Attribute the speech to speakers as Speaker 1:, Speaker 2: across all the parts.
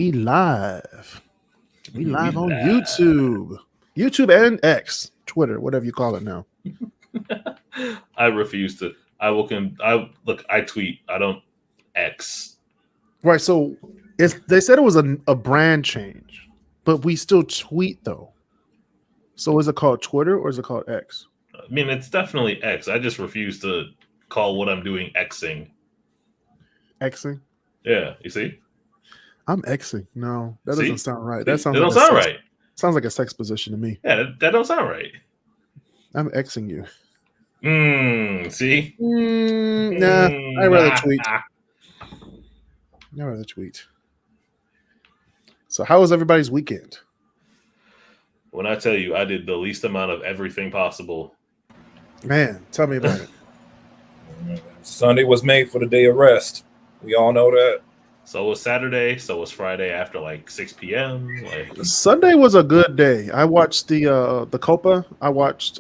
Speaker 1: We live. We
Speaker 2: We
Speaker 1: live on
Speaker 2: live.
Speaker 1: YouTube and X, Twitter, whatever you call it now.
Speaker 2: I refuse to. I will. I tweet. I don't X.
Speaker 1: Right. So they said it was a brand change, but we still tweet though. So is it called Twitter or is it called X?
Speaker 2: I mean, it's definitely X. I just refuse to call what I'm doing Xing.
Speaker 1: Xing?
Speaker 2: Yeah, you see?
Speaker 1: I'm Xing. No, that
Speaker 2: See?
Speaker 1: doesn't sound right.
Speaker 2: See?
Speaker 1: That sounds
Speaker 2: That
Speaker 1: like
Speaker 2: don't sound right.
Speaker 1: Sounds like a sex position to me.
Speaker 2: Yeah, that don't sound right.
Speaker 1: I'm Xing you.
Speaker 2: See?
Speaker 1: Nah, I'd rather tweet. I'd rather tweet. So how was everybody's weekend?
Speaker 2: When I tell you I did the least amount of everything possible.
Speaker 1: Man, tell me about it.
Speaker 3: Sunday was made for the day of rest. We all know that.
Speaker 2: So was Saturday. So was Friday after like 6 p.m. Like
Speaker 1: Sunday was a good day. I watched the Copa. I watched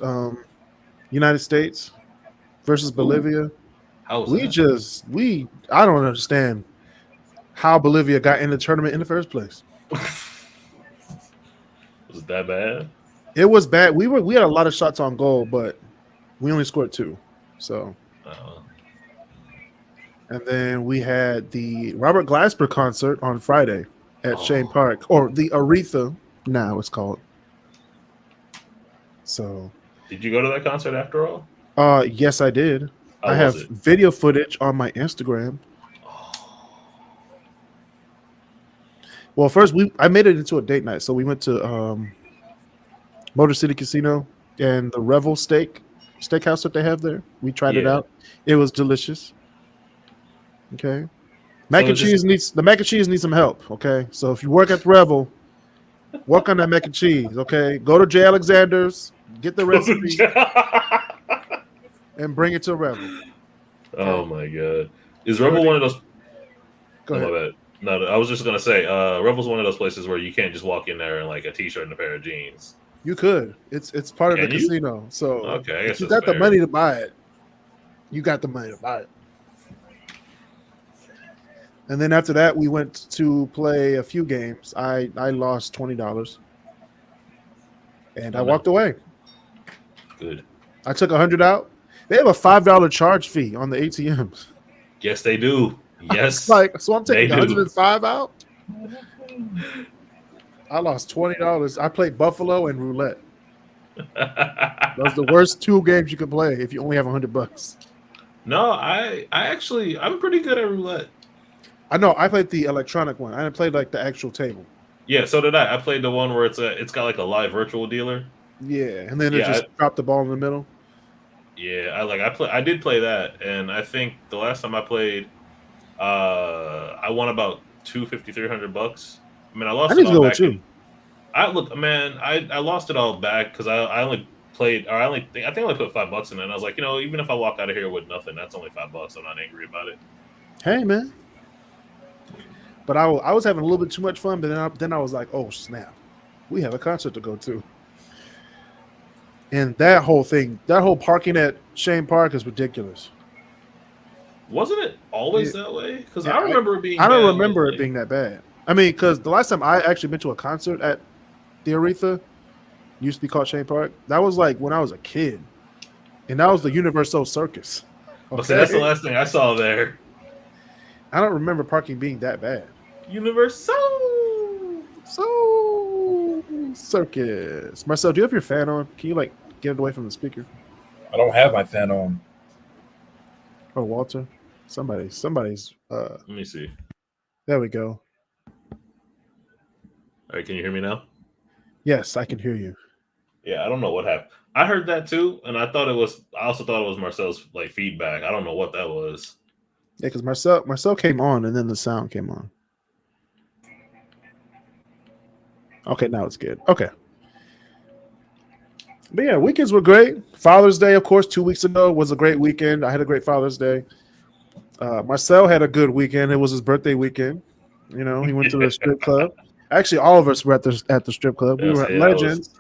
Speaker 1: United States versus Bolivia.
Speaker 2: How was that?
Speaker 1: I don't understand how Bolivia got in the tournament in the first place.
Speaker 2: Was it that bad?
Speaker 1: It was bad. We had a lot of shots on goal, but we only scored 2. So, and then we had the Robert Glasper concert on Friday at Shane Park, or the Aretha now it's called. So,
Speaker 2: did you go to that concert after all?
Speaker 1: Yes, I did.
Speaker 2: How
Speaker 1: I have
Speaker 2: was it?
Speaker 1: video footage on my Instagram. Well, first I made it into a date night, so we went to Motor City Casino and the Revel Steakhouse that they have there. We tried it out. It was delicious. Okay, mac and cheese needs some help. Okay, so if you work at the Revel, work on that mac and cheese. Okay, go to J. Alexander's, get the recipe, and bring it to Revel.
Speaker 2: Oh my god, is Revel one of those?
Speaker 1: Go ahead.
Speaker 2: No, I was just gonna say, Revel's one of those places where you can't just walk in there in like a t-shirt and a pair of jeans.
Speaker 1: You could. It's part of the casino. So
Speaker 2: okay, I guess
Speaker 1: if you got the money to buy it, you got the money to buy it. And then after that, we went to play a few games. I lost $20, and I walked away.
Speaker 2: Good.
Speaker 1: I took 100 out. They have a $5 charge fee on the ATMs.
Speaker 2: Yes, they do. Yes,
Speaker 1: so I'm taking 105 out. I lost $20. I played Buffalo and roulette. Those are the worst 2 games you can play if you only have $100.
Speaker 2: No, I'm pretty good at roulette.
Speaker 1: I know. I played the electronic one. I didn't play like the actual table.
Speaker 2: Yeah, so did I. I played the one where it's got like a live virtual dealer.
Speaker 1: Yeah, and then it just dropped the ball in the middle.
Speaker 2: Yeah, I did play that, and I think the last time I played, I won about $300. I mean, I lost it all back. I lost it all back because I only played, or I think I only put $5 in it. And I was like, even if I walk out of here with nothing, that's only $5. I'm not angry about it.
Speaker 1: Hey, man. But I was having a little bit too much fun, but then I was like, oh, snap. We have a concert to go to. And that whole parking at Shane Park is ridiculous.
Speaker 2: Wasn't it always that way? Because I remember it being
Speaker 1: I don't remember it being that bad. I mean, because the last time I actually been to a concert at the Aretha, used to be called Shane Park, that was like when I was a kid. And that was the Universal Circus.
Speaker 2: Okay? But see, that's the last thing I saw there.
Speaker 1: I don't remember parking being that bad.
Speaker 2: Universal
Speaker 1: Circus. Marcel, do you have your fan on? Can you get it away from the speaker?
Speaker 3: I don't have my fan on.
Speaker 1: Oh, Walter. Somebody's
Speaker 2: let me see.
Speaker 1: There we go.
Speaker 2: All right, can you hear me now?
Speaker 1: Yes, I can hear you.
Speaker 2: Yeah, I don't know what happened. I heard that too, and I also thought it was Marcel's feedback. I don't know what that was.
Speaker 1: Yeah, because Marcel came on and then the sound came on. Okay, now it's good. Okay. But yeah, weekends were great. Father's Day, of course, 2 weeks ago was a great weekend. I had a great Father's Day. Marcel had a good weekend. It was his birthday weekend. He went to the strip club. Actually, all of us were at the strip club. We were at Legends.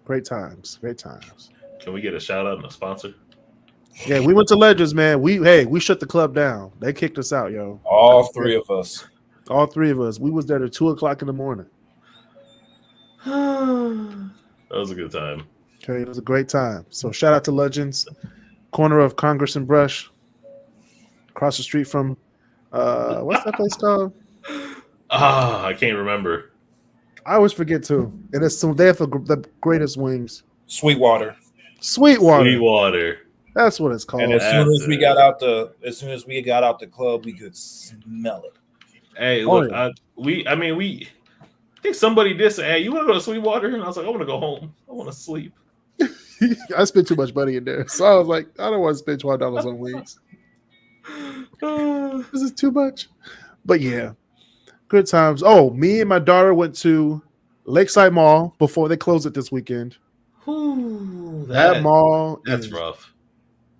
Speaker 1: Great times.
Speaker 2: Can we get a shout out and a sponsor?
Speaker 1: Yeah, we went to Legends, man. We shut the club down. They kicked us out, yo.
Speaker 3: All 3 of us.
Speaker 1: All three of us. We was there at 2:00 in the morning.
Speaker 2: That was a good time.
Speaker 1: Okay, it was a great time. So shout out to Legends, corner of Congress and Brush, across the street from what's that place called?
Speaker 2: I can't remember.
Speaker 1: I always forget too. And it's they have the greatest wings.
Speaker 3: Sweetwater.
Speaker 1: Sweetwater.
Speaker 2: Sweetwater.
Speaker 1: That's what it's called.
Speaker 3: And as soon as we got out the club, we could smell it.
Speaker 2: Hey, look, I think somebody did say, "Hey, you want to go to Sweetwater?" And I was like, "I want to go home. I want to sleep."
Speaker 1: I spent too much money in there, so I was like, I don't want to spend $12 on wings. This is too much. But yeah, good times. Oh, me and my daughter went to Lakeside Mall before they closed it this weekend.
Speaker 2: Ooh,
Speaker 1: that mall
Speaker 2: that's
Speaker 1: is
Speaker 2: rough.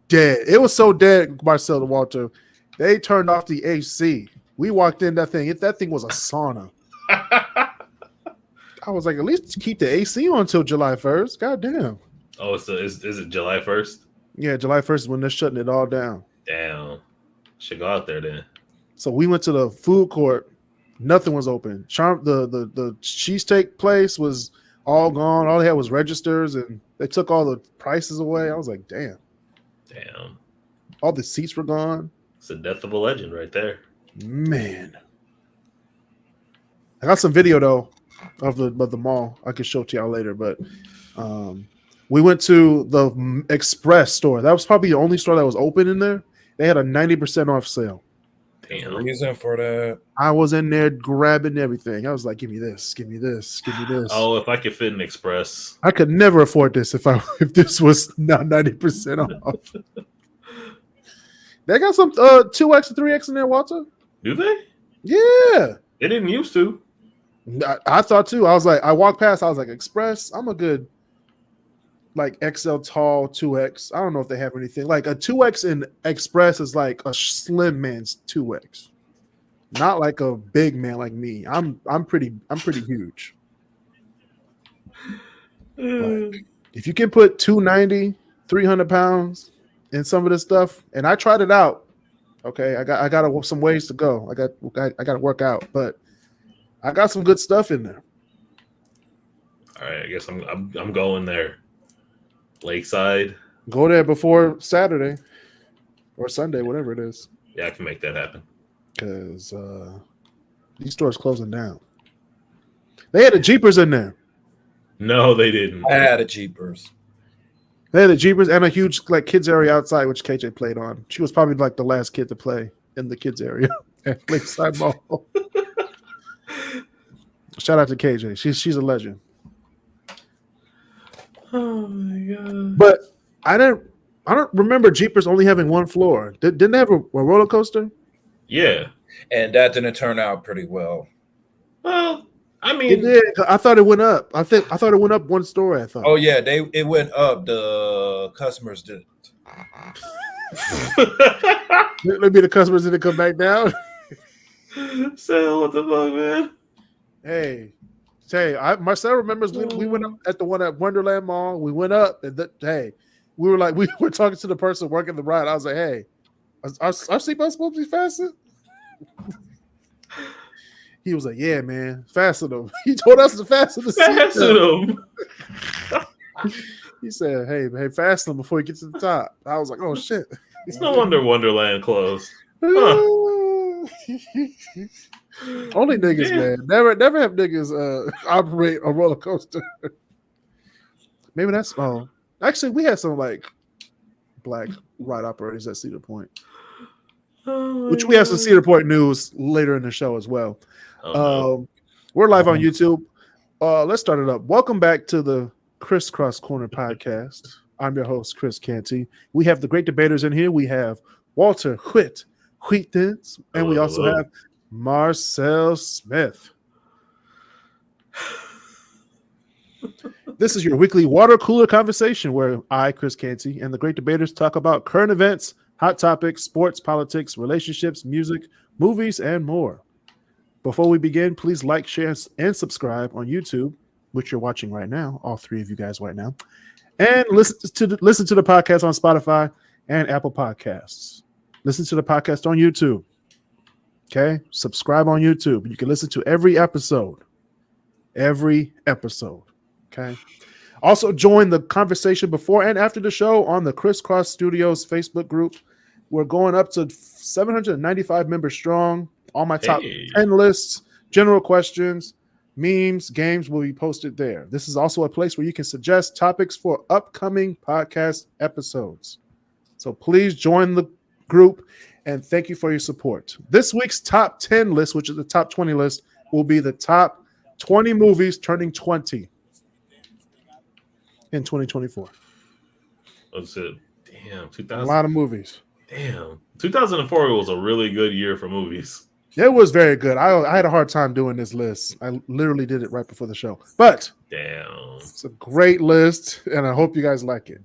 Speaker 1: Dead. It was so dead, Marcel and Walter. They turned off the AC. We walked in that thing. That thing was a sauna. I was like, at least keep the AC on until July 1st. God damn.
Speaker 2: Oh, is it July 1st?
Speaker 1: Yeah, July 1st is when they're shutting it all down.
Speaker 2: Damn. Should go out there then.
Speaker 1: So we went to the food court. Nothing was open. The cheesesteak place was all gone. All they had was registers, and they took all the prices away. I was like, damn.
Speaker 2: Damn.
Speaker 1: All the seats were gone.
Speaker 2: It's the death of a legend right there.
Speaker 1: Man. I got some video though of the mall. I could show it to y'all later, but we went to the Express store. That was probably the only store that was open in there. They had a 90% off sale.
Speaker 2: Damn.
Speaker 3: Reason for that.
Speaker 1: I was in there grabbing everything. I was like, give me this, give me this, give me this.
Speaker 2: Oh, if I could fit an Express.
Speaker 1: I could never afford this if this was not 90% off. They got some 2X and 3X in there, Walter.
Speaker 2: Do they?
Speaker 1: Yeah.
Speaker 2: They didn't used to.
Speaker 1: I thought too. I was like, I walked past, I was like, Express, I'm a good like XL tall 2X. I don't know if they have anything. Like a 2X in Express is like a slim man's 2X. Not like a big man like me. I'm pretty huge. Like, if you can put 290, 300 pounds in some of this stuff, and I tried it out. Okay, I got some ways to go. I got to work out, but I got some good stuff in there.
Speaker 2: All right, I guess I'm going there. Lakeside.
Speaker 1: Go there before Saturday or Sunday, whatever it is.
Speaker 2: Yeah, I can make that happen.
Speaker 1: Because these stores closing down. They had the Jeepers in there.
Speaker 2: No, they didn't.
Speaker 3: I had a Jeepers.
Speaker 1: They had the Jeepers and a huge like kids area outside, which KJ played on. She was probably like the last kid to play in the kids area at Lakeside Mall. Shout out to KJ. She's a legend.
Speaker 2: Oh my god!
Speaker 1: But I don't remember Jeepers only having one floor. Didn't they have a roller coaster?
Speaker 2: Yeah,
Speaker 3: and that didn't turn out pretty well.
Speaker 2: Well, I mean,
Speaker 1: it did. I thought it went up. I thought it went up one story. I thought.
Speaker 3: Oh yeah, it went up. The customers didn't.
Speaker 1: Maybe the customers didn't come back down.
Speaker 2: So what the fuck, man?
Speaker 1: Hey, Marcel remembers we went up at the one at Wonderland Mall. We went up and we were like we were talking to the person working the ride. I was like, hey, our seatbelts supposed to be fastened? He was like, yeah, man, fasten them. He told us to fasten the seatbelt. He said, hey, fasten them before you get to the top. I was like, oh shit.
Speaker 2: It's no wonder Wonderland closed. Huh.
Speaker 1: Only niggas, man. Never have niggas operate a roller coaster. Maybe that's actually we had some like black ride operators at Cedar Point. Which we have some Cedar Point news later in the show as well. We're live on YouTube. Let's start it up. Welcome back to the KrisCross Corner podcast. I'm your host, Chris Canty. We have the great debaters in here. We have Walter Wheatens, and we also have Marcel Smith. This is your weekly water cooler conversation where I, Chris Canty, and the great debaters talk about current events, hot topics, sports, politics, relationships, music, movies, and more. Before we begin, please like, share, and subscribe on YouTube, which you're watching right now, all three of you guys right now, and listen to the podcast on Spotify and Apple Podcasts. Listen to the podcast on YouTube. Okay, subscribe on YouTube. You can listen to every episode. Every episode. Okay. Also, join the conversation before and after the show on the KrisCross Studios Facebook group. We're going up to 795 members strong. All my top 10 lists, general questions, memes, games will be posted there. This is also a place where you can suggest topics for upcoming podcast episodes. So please join the group and thank you for your support. This week's top 10 list, which is the top 20 list, will be the top 20 movies turning 20 in 2024.
Speaker 2: That's it. Damn, 2000.
Speaker 1: A lot of movies.
Speaker 2: Damn, 2004 was a really good year for movies.
Speaker 1: It was very good. I had a hard time doing this list. I literally did it right before the show. But
Speaker 2: damn,
Speaker 1: it's a great list, and I hope you guys like it.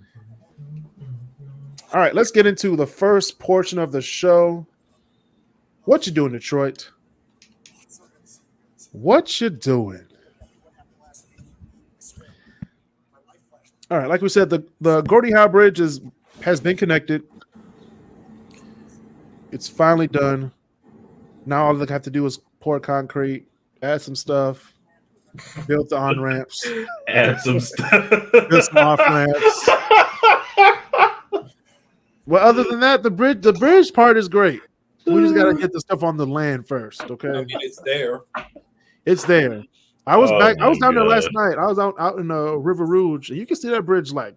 Speaker 1: All right, let's get into the first portion of the show. What you doing, Detroit? What you doing? All right, like we said, the Gordie Howe Bridge has been connected. It's finally done. Now all they have to do is pour concrete, add some stuff, build the on ramps,
Speaker 2: add some stuff,
Speaker 1: build some off ramps. Well, other than that, the bridge part is great. We just gotta get the stuff on the land first, okay?
Speaker 3: I mean, it's there.
Speaker 1: It's there. I was down there last
Speaker 2: God.
Speaker 1: night. I was out in River Rouge, and you can see that bridge like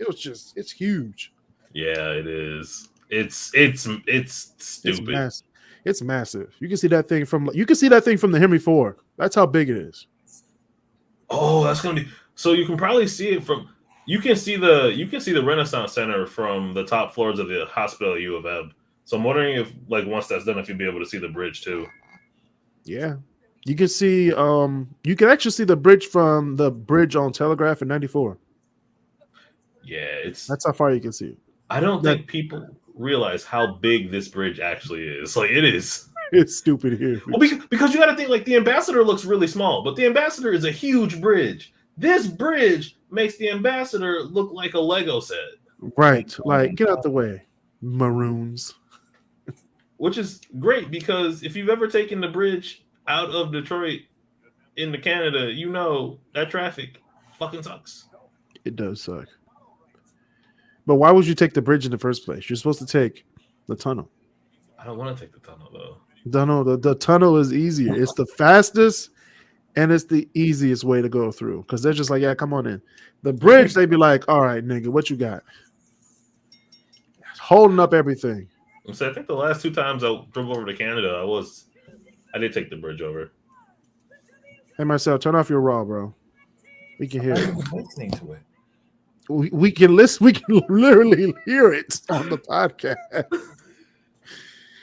Speaker 1: it's huge.
Speaker 2: Yeah, it is. It's stupid.
Speaker 1: It's massive. You can see that thing from the Henry Ford. That's how big it is.
Speaker 2: Oh, that's gonna be. So you can probably see it from. You can see the Renaissance Center from the top floors of the hospital at U of M. So I'm wondering if, like, once that's done, if you'll be able to see the bridge too.
Speaker 1: Yeah, you can see. You can actually see the bridge from the bridge on Telegraph in '94.
Speaker 2: Yeah,
Speaker 1: That's how far you can see it.
Speaker 2: I don't think people realize how big this bridge actually is. Like, it is.
Speaker 1: It's stupid here.
Speaker 2: Well, because you got to think, like, the Ambassador looks really small, but the Ambassador is a huge bridge. This bridge makes the Ambassador look like a Lego set.
Speaker 1: Right. Like, get out the way, maroons.
Speaker 2: Which is great, because if you've ever taken the bridge out of Detroit into Canada, you know that traffic fucking sucks.
Speaker 1: It does suck. But why would you take the bridge in the first place? You're supposed to take the tunnel.
Speaker 2: I don't want to take the tunnel, though.
Speaker 1: The tunnel is easier. It's the fastest and it's the easiest way to go through, because they're just like, yeah, come on in. The bridge, they'd be like, all right, nigga, what you got? Holding up everything.
Speaker 2: So I think the last 2 times I drove over to Canada, I did take the bridge over.
Speaker 1: Hey, Marcel, turn off your raw, bro. We can hear it.
Speaker 3: Listening to it.
Speaker 1: We can listen. We can literally hear it on the podcast.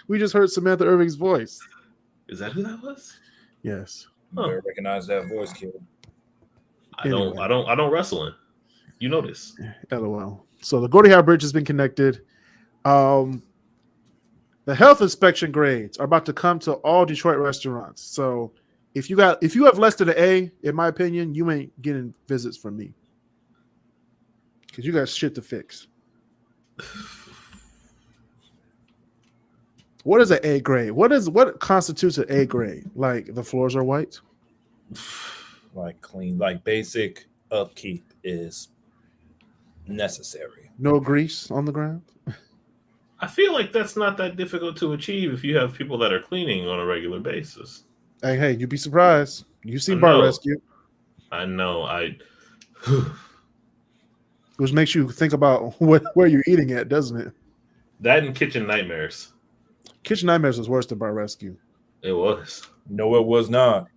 Speaker 1: We just heard Samantha Irving's voice.
Speaker 2: Is that who that was?
Speaker 1: Yes.
Speaker 3: You better recognize that voice, kid.
Speaker 2: I don't wrestle in. You know this.
Speaker 1: LOL. So the Gordie Howe Bridge has been connected. The health inspection grades are about to come to all Detroit restaurants. So if you have less than an A, in my opinion, you ain't getting visits from me, because you got shit to fix. What is an A grade? What constitutes an A grade? Like, the floors are white?
Speaker 3: Like, clean, like basic upkeep is necessary.
Speaker 1: No grease on the ground?
Speaker 2: I feel like that's not that difficult to achieve if you have people that are cleaning on a regular basis.
Speaker 1: Hey, you'd be surprised. You've seen
Speaker 2: I
Speaker 1: Bar
Speaker 2: know.
Speaker 1: Rescue.
Speaker 2: I know.
Speaker 1: Which makes you think about where you're eating at, doesn't it?
Speaker 2: That and Kitchen Nightmares.
Speaker 1: Kitchen Nightmares was worse than Bar Rescue.
Speaker 2: It was.
Speaker 3: No, it was not.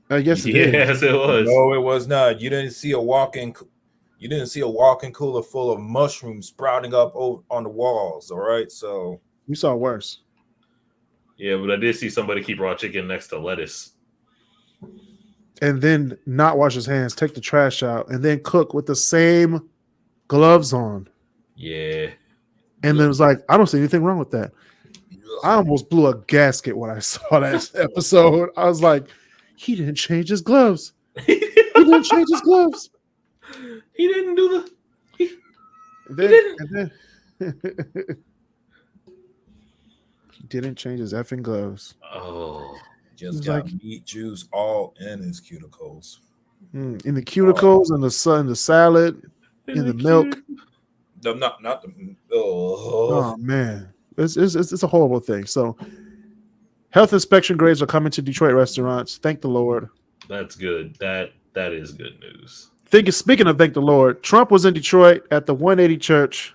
Speaker 1: I guess it is.
Speaker 2: Yes, it was.
Speaker 3: No, it was not. You didn't see a walk-in cooler full of mushrooms sprouting up on the walls. All right, so
Speaker 1: We saw worse.
Speaker 2: Yeah, but I did see somebody keep raw chicken next to lettuce.
Speaker 1: And then not wash his hands, take the trash out, and then cook with the same gloves on.
Speaker 2: Yeah.
Speaker 1: And then it was like, I don't see anything wrong with that. I almost blew a gasket when I saw that episode. I was like, he didn't change his gloves. He didn't change his gloves.
Speaker 2: He didn't do
Speaker 1: And then didn't change his effing gloves.
Speaker 2: Oh,
Speaker 3: Just
Speaker 1: He's
Speaker 3: got
Speaker 1: like-
Speaker 3: meat juice all in his cuticles.
Speaker 1: In the cuticles, in the sun, the salad, in the milk.
Speaker 3: Not the.
Speaker 1: Oh man, it's a horrible thing. So, health inspection grades are coming to Detroit restaurants. Thank the Lord.
Speaker 2: that's good. That is good news.
Speaker 1: Speaking of thank the Lord, Trump was in Detroit at the 180 Church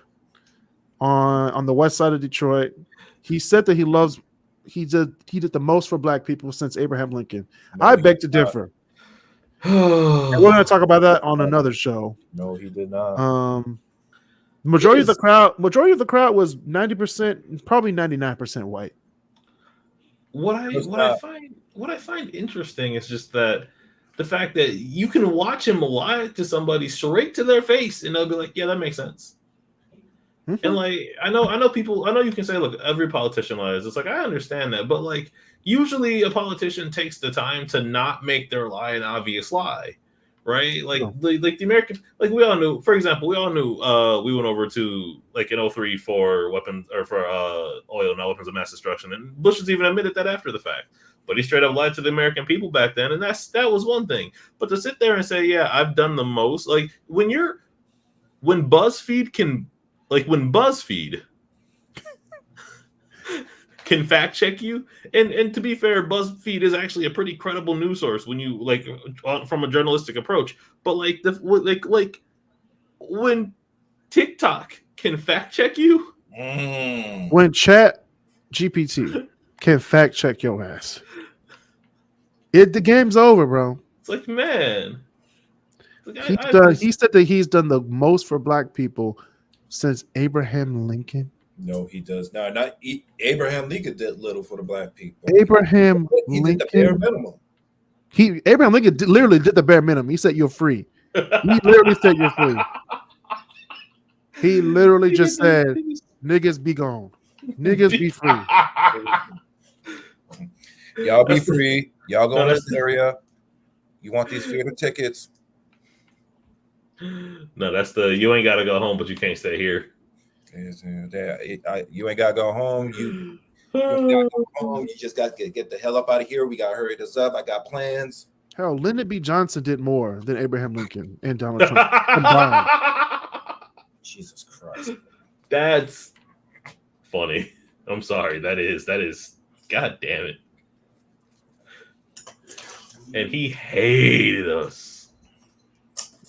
Speaker 1: on the west side of Detroit. He said that he did the most for black people since Abraham Lincoln.
Speaker 3: No,
Speaker 1: I
Speaker 3: he
Speaker 1: beg to
Speaker 3: did not.
Speaker 1: differ. And we're going to talk about that on another show.
Speaker 3: No, he did not.
Speaker 1: Majority of the crowd was 90%, probably 99% white.
Speaker 2: What I find interesting is just that the fact that you can watch him lie to somebody straight to their face and they'll be like, yeah, that makes sense.
Speaker 1: Mm-hmm.
Speaker 2: And like I know you can say, look, every politician lies. It's like I understand that, but like usually a politician takes the time to not make their lie an obvious lie. Right? Like the American, like we all knew, for example, we went over to like in 03 for weapons or for oil, not weapons of mass destruction. And Bush has even admitted that after the fact. But he straight up lied to the American people back then, and that was one thing. But to sit there and say, yeah, I've done the most, like when BuzzFeed can fact check you, and to be fair, BuzzFeed is actually a pretty credible news source when you like from a journalistic approach. But like when TikTok can fact check you,
Speaker 1: when Chat GPT can fact check your ass, the game's over, bro.
Speaker 2: it's like, man,
Speaker 1: He said that he's done the most for black people since Abraham Lincoln.
Speaker 3: No, he does not. Abraham Lincoln did little for the black people.
Speaker 1: Abraham
Speaker 3: He
Speaker 1: Lincoln
Speaker 3: did the bare minimum.
Speaker 1: Abraham Lincoln literally did the bare minimum. He said you're free. He literally said you're free. He literally just said, "Niggas be gone. Niggas be free."
Speaker 3: Y'all be free. Y'all go in this area. You want these theater tickets?
Speaker 2: No, that's the you ain't got to go home, but you can't stay here.
Speaker 3: You ain't gotta go home. You gotta go home. You just got to get the hell up out of here. We gotta hurry this up. I got plans.
Speaker 1: Hell, Lyndon B. Johnson did more than Abraham Lincoln and Donald Trump combined.
Speaker 3: Jesus Christ.
Speaker 2: That's funny. I'm sorry. That is. God damn it. And he hated us.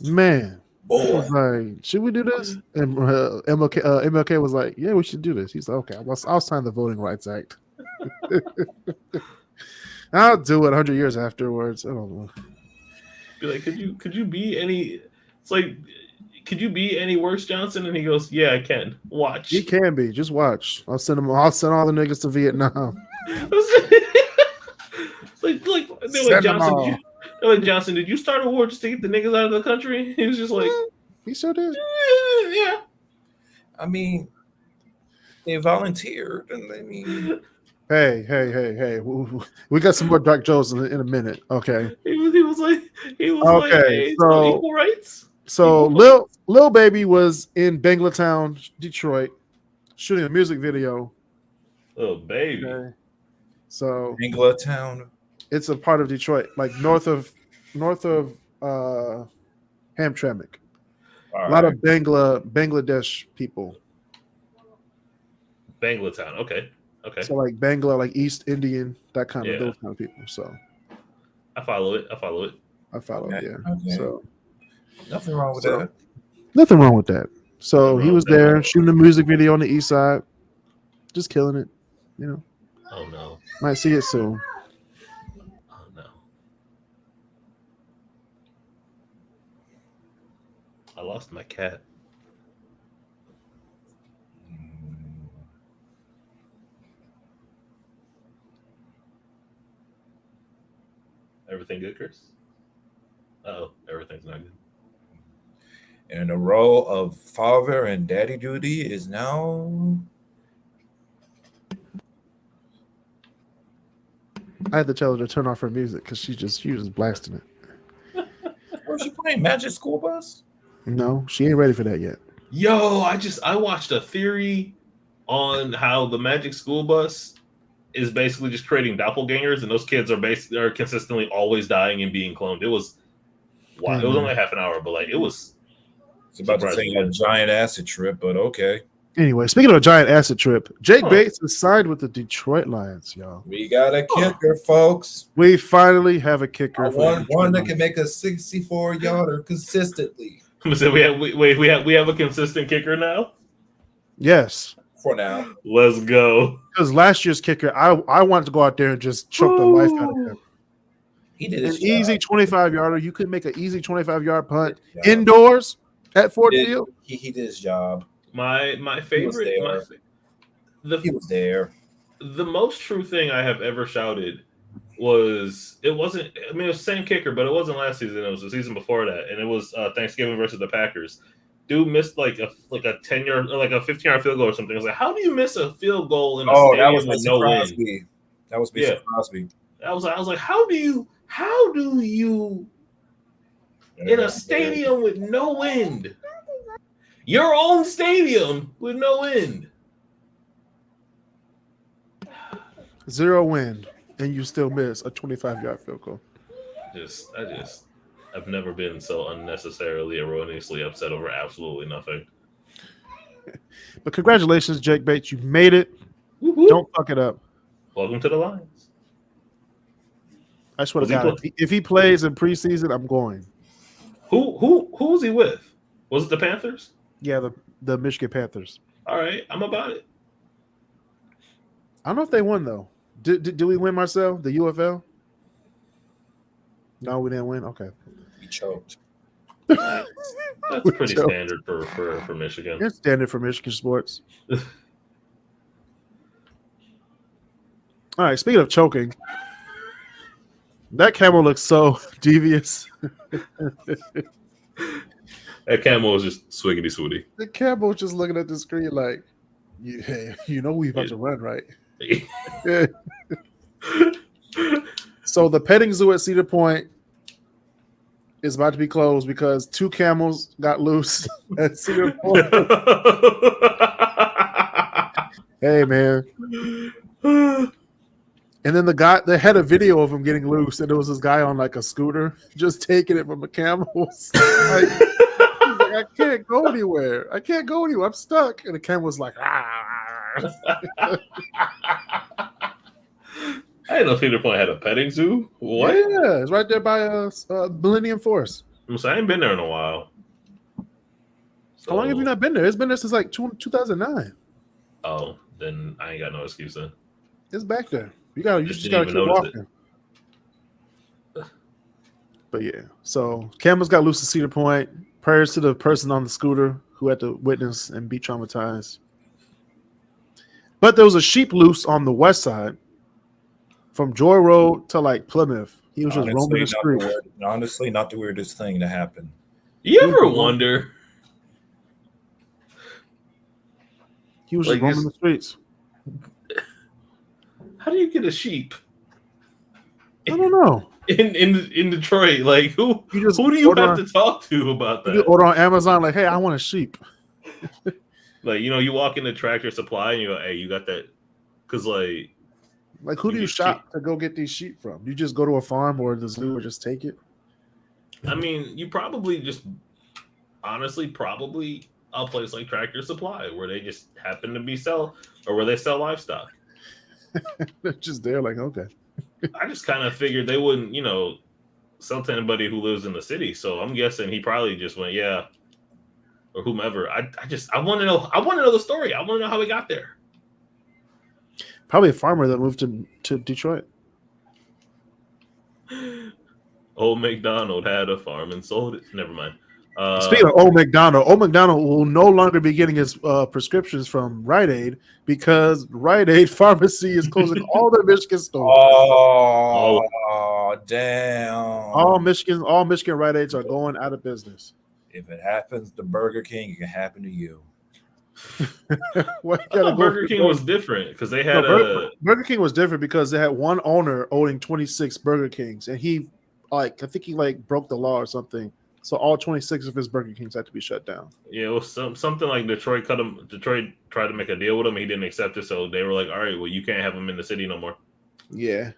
Speaker 1: Man.
Speaker 3: Boy.
Speaker 1: Was like, should we do this? And MLK was like, yeah, we should do this. He's like, okay, I'll sign the Voting Rights Act. I'll do it 100 years afterwards. I don't know.
Speaker 2: Be like, could you be any? It's like, could you be any worse, Johnson? And he goes, yeah, I can. Watch.
Speaker 1: He can be. Just watch. I'll send all the niggas to Vietnam.
Speaker 2: like Johnson, did you start a war just to get the niggas out of the country? He was just like,
Speaker 1: he sure did.
Speaker 2: Yeah.
Speaker 3: I mean, they volunteered, and I mean,
Speaker 1: hey. We got some more dark jokes in a minute. Okay.
Speaker 2: He was like,
Speaker 1: okay,
Speaker 2: hey,
Speaker 1: so
Speaker 2: equal rights.
Speaker 1: So Lil Baby was in Banglatown, Detroit, shooting a music video.
Speaker 2: Oh baby.
Speaker 1: Okay. So
Speaker 3: Banglatown.
Speaker 1: It's a part of Detroit, like north of Hamtramck. A lot of Bangladesh people.
Speaker 2: Banglatown. Okay.
Speaker 1: So like Bangla, like East Indian, that kind of those kind of people. So
Speaker 2: I follow it.
Speaker 1: I follow it. Yeah. Okay. So
Speaker 3: nothing wrong with that.
Speaker 1: Nothing wrong with that. So he was there shooting a music video on the east side, just killing it. You know.
Speaker 2: Oh no.
Speaker 1: Might see it soon.
Speaker 2: Oh no. I lost my cat. Everything good, Chris? Oh, everything's not good.
Speaker 3: And the role of father and daddy duty is now.
Speaker 1: I had to tell her to turn off her music because she was blasting it.
Speaker 3: Was she playing Magic School Bus?
Speaker 1: No, she ain't ready for that yet.
Speaker 2: Yo, I watched a theory on how the Magic School Bus is basically just creating doppelgangers, and those kids are consistently always dying and being cloned. It was wow. It was only half an hour, but like it was.
Speaker 3: It's about to say a giant acid trip, but okay.
Speaker 1: Anyway, speaking of a giant acid trip, Jake Bates is signed with the Detroit Lions, y'all.
Speaker 3: We got a kicker, folks.
Speaker 1: We finally have a kicker.
Speaker 3: One that can make a 64-yarder consistently.
Speaker 2: So we have a consistent kicker now.
Speaker 1: Yes,
Speaker 3: for now.
Speaker 2: Let's go.
Speaker 1: Because last year's kicker, I wanted to go out there and just choke the life out of him.
Speaker 3: He did
Speaker 1: an easy 25-yarder. You could make an easy 25-yard punt indoors at Ford Field.
Speaker 3: He did his job.
Speaker 2: My favorite.
Speaker 3: He was there.
Speaker 2: The most true thing I have ever shouted was it wasn't. I mean, it was the same kicker, but it wasn't last season. It was the season before that, and it was Thanksgiving versus the Packers. Dude missed like a 10-yard, like a 15-yard field goal or something. I was like, how do you miss a field goal in a stadium with no wind?
Speaker 3: That was Mr. Crosby.
Speaker 2: I was like, how do you in a stadium with no wind? Your own stadium with no wind.
Speaker 1: Zero wind, and you still miss a 25-yard field goal.
Speaker 2: I've never been so unnecessarily erroneously upset over absolutely nothing.
Speaker 1: But congratulations, Jake Bates. You made it.
Speaker 2: Woo-hoo.
Speaker 1: Don't fuck it up.
Speaker 2: Welcome to the Lions.
Speaker 1: I swear to God, if he plays in preseason, I'm going.
Speaker 2: Who was he with? Was it the Panthers?
Speaker 1: Yeah, the Michigan Panthers.
Speaker 2: All right, I'm about it.
Speaker 1: I don't know if they won though. Did we win, Marcel? The UFL? No, we didn't win. Okay,
Speaker 3: we choked.
Speaker 2: That's pretty standard for Michigan.
Speaker 1: It's standard for Michigan sports. All right. Speaking of choking, that camel looks so devious.
Speaker 2: That camel was just swiggity swooty.
Speaker 1: The camel was just looking at the screen like, "Hey, you know we about to run, right?" So the petting zoo at Cedar Point is about to be closed because 2 camels got loose at Cedar Point. Hey, man. And then they had a video of him getting loose, and there was this guy on like a scooter just taking it from the camels. Like, he's like, I can't go anywhere. I'm stuck. And the camel was like, ah.
Speaker 2: I didn't know Cedar Point had a petting zoo. What?
Speaker 1: Yeah, it's right there by Millennium Force.
Speaker 2: So I ain't been there in a while. So,
Speaker 1: how long have you not been there? It's been there since like 2009.
Speaker 2: Oh, then I ain't got no excuse then.
Speaker 1: It's back there. You just gotta keep walking. But yeah, so camels got loose at Cedar Point. Prayers to the person on the scooter who had to witness and be traumatized. But there was a sheep loose on the west side. From Joy Road to like Plymouth, he was just roaming the street.
Speaker 3: Honestly, not the weirdest thing to happen.
Speaker 2: You ever wonder?
Speaker 1: He was just roaming the streets.
Speaker 2: How do you get a sheep?
Speaker 1: I don't know.
Speaker 2: In Detroit, like who do you have to talk to about that?
Speaker 1: You order on Amazon, like, hey, I want a sheep.
Speaker 2: Like, you walk into Tractor Supply and you go, hey, you got that? Because
Speaker 1: like, who do you shop to go get these sheep from? You just go to a farm or the zoo or just take it?
Speaker 2: I mean, you probably probably a place like Tractor Supply where they just happen to where they sell livestock.
Speaker 1: They're just there, like, okay.
Speaker 2: I just kind of figured they wouldn't, sell to anybody who lives in the city. So I'm guessing he probably just went, yeah, or whomever. I want to know. I want to know the story. I want to know how he got there.
Speaker 1: Probably a farmer that moved to Detroit.
Speaker 2: Old McDonald had a farm and sold it. Never mind.
Speaker 1: Speaking of Old McDonald will no longer be getting his prescriptions from Rite Aid because Rite Aid Pharmacy is closing all their Michigan stores.
Speaker 3: Oh, damn!
Speaker 1: All Michigan Rite Aids are going out of business.
Speaker 3: If it happens to Burger King, it can happen to you.
Speaker 2: Burger King was different because they had
Speaker 1: Burger King was different because they had one owner owning 26 Burger Kings, and he I think he broke the law or something. So all 26 of his Burger Kings had to be shut down.
Speaker 2: Yeah, it was something like Detroit cut him. Detroit tried to make a deal with him. He didn't accept it, so they were like, "All right, well, you can't have him in the city no more."
Speaker 1: Yeah,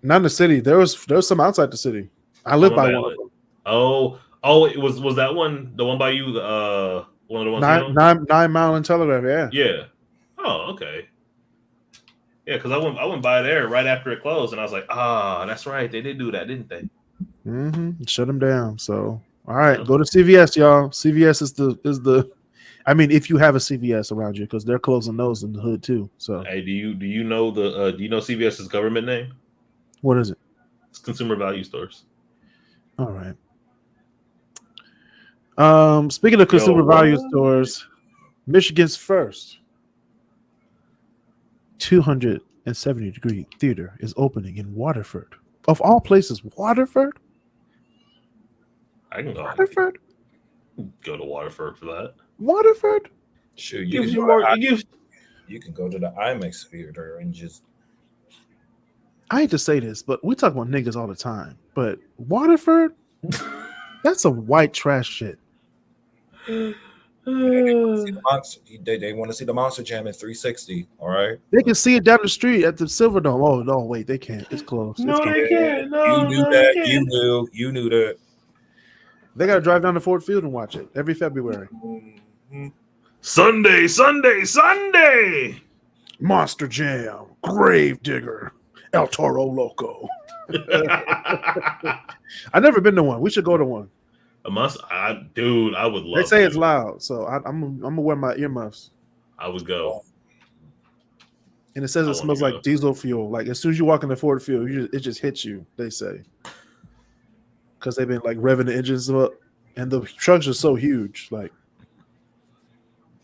Speaker 1: not in the city. There was some outside the city. I live by one of them.
Speaker 2: Oh, it was that one, the one by you, one of the ones you know?
Speaker 1: 9 Mile and Telegraph. Yeah.
Speaker 2: Yeah. Oh, okay. Yeah, because I went by there right after it closed, and I was like, that's right, they did do that, didn't they?
Speaker 1: Shut them down. So, all right, go to CVS, y'all. CVS is the. I mean, if you have a CVS around you, because they're closing those in the hood too. So,
Speaker 2: hey, do you know CVS's government name?
Speaker 1: What is it?
Speaker 2: It's Consumer Value Stores.
Speaker 1: All right. Speaking of consumer value stores, Michigan's first 270-degree theater is opening in Waterford. Of all places, Waterford?
Speaker 2: I can go.
Speaker 1: Waterford?
Speaker 2: Go to Waterford for that.
Speaker 1: Waterford?
Speaker 3: Sure,
Speaker 2: you can
Speaker 3: go to the IMAX theater and just.
Speaker 1: I hate to say this, but we talk about niggas all the time. But Waterford? That's some white trash shit.
Speaker 3: They want to see the Monster Jam at 360. All right,
Speaker 1: they can see it down the street at the Silverdome. Oh no, wait, they can't. It's closed.
Speaker 2: No, they can't. No,
Speaker 3: you knew that. You knew that.
Speaker 1: They got to drive down to Ford Field and watch it every February.
Speaker 2: Sunday.
Speaker 1: Monster Jam, Gravedigger, El Toro Loco. I've never been to one. We should go to one.
Speaker 2: I would love.
Speaker 1: They say it's loud, so I'm gonna wear my earmuffs.
Speaker 2: I would go.
Speaker 1: And it says it smells like diesel fuel. Like as soon as you walk in the Ford Field, it just hits you. They say because they've been like revving the engines up, and the trucks are so huge. Like,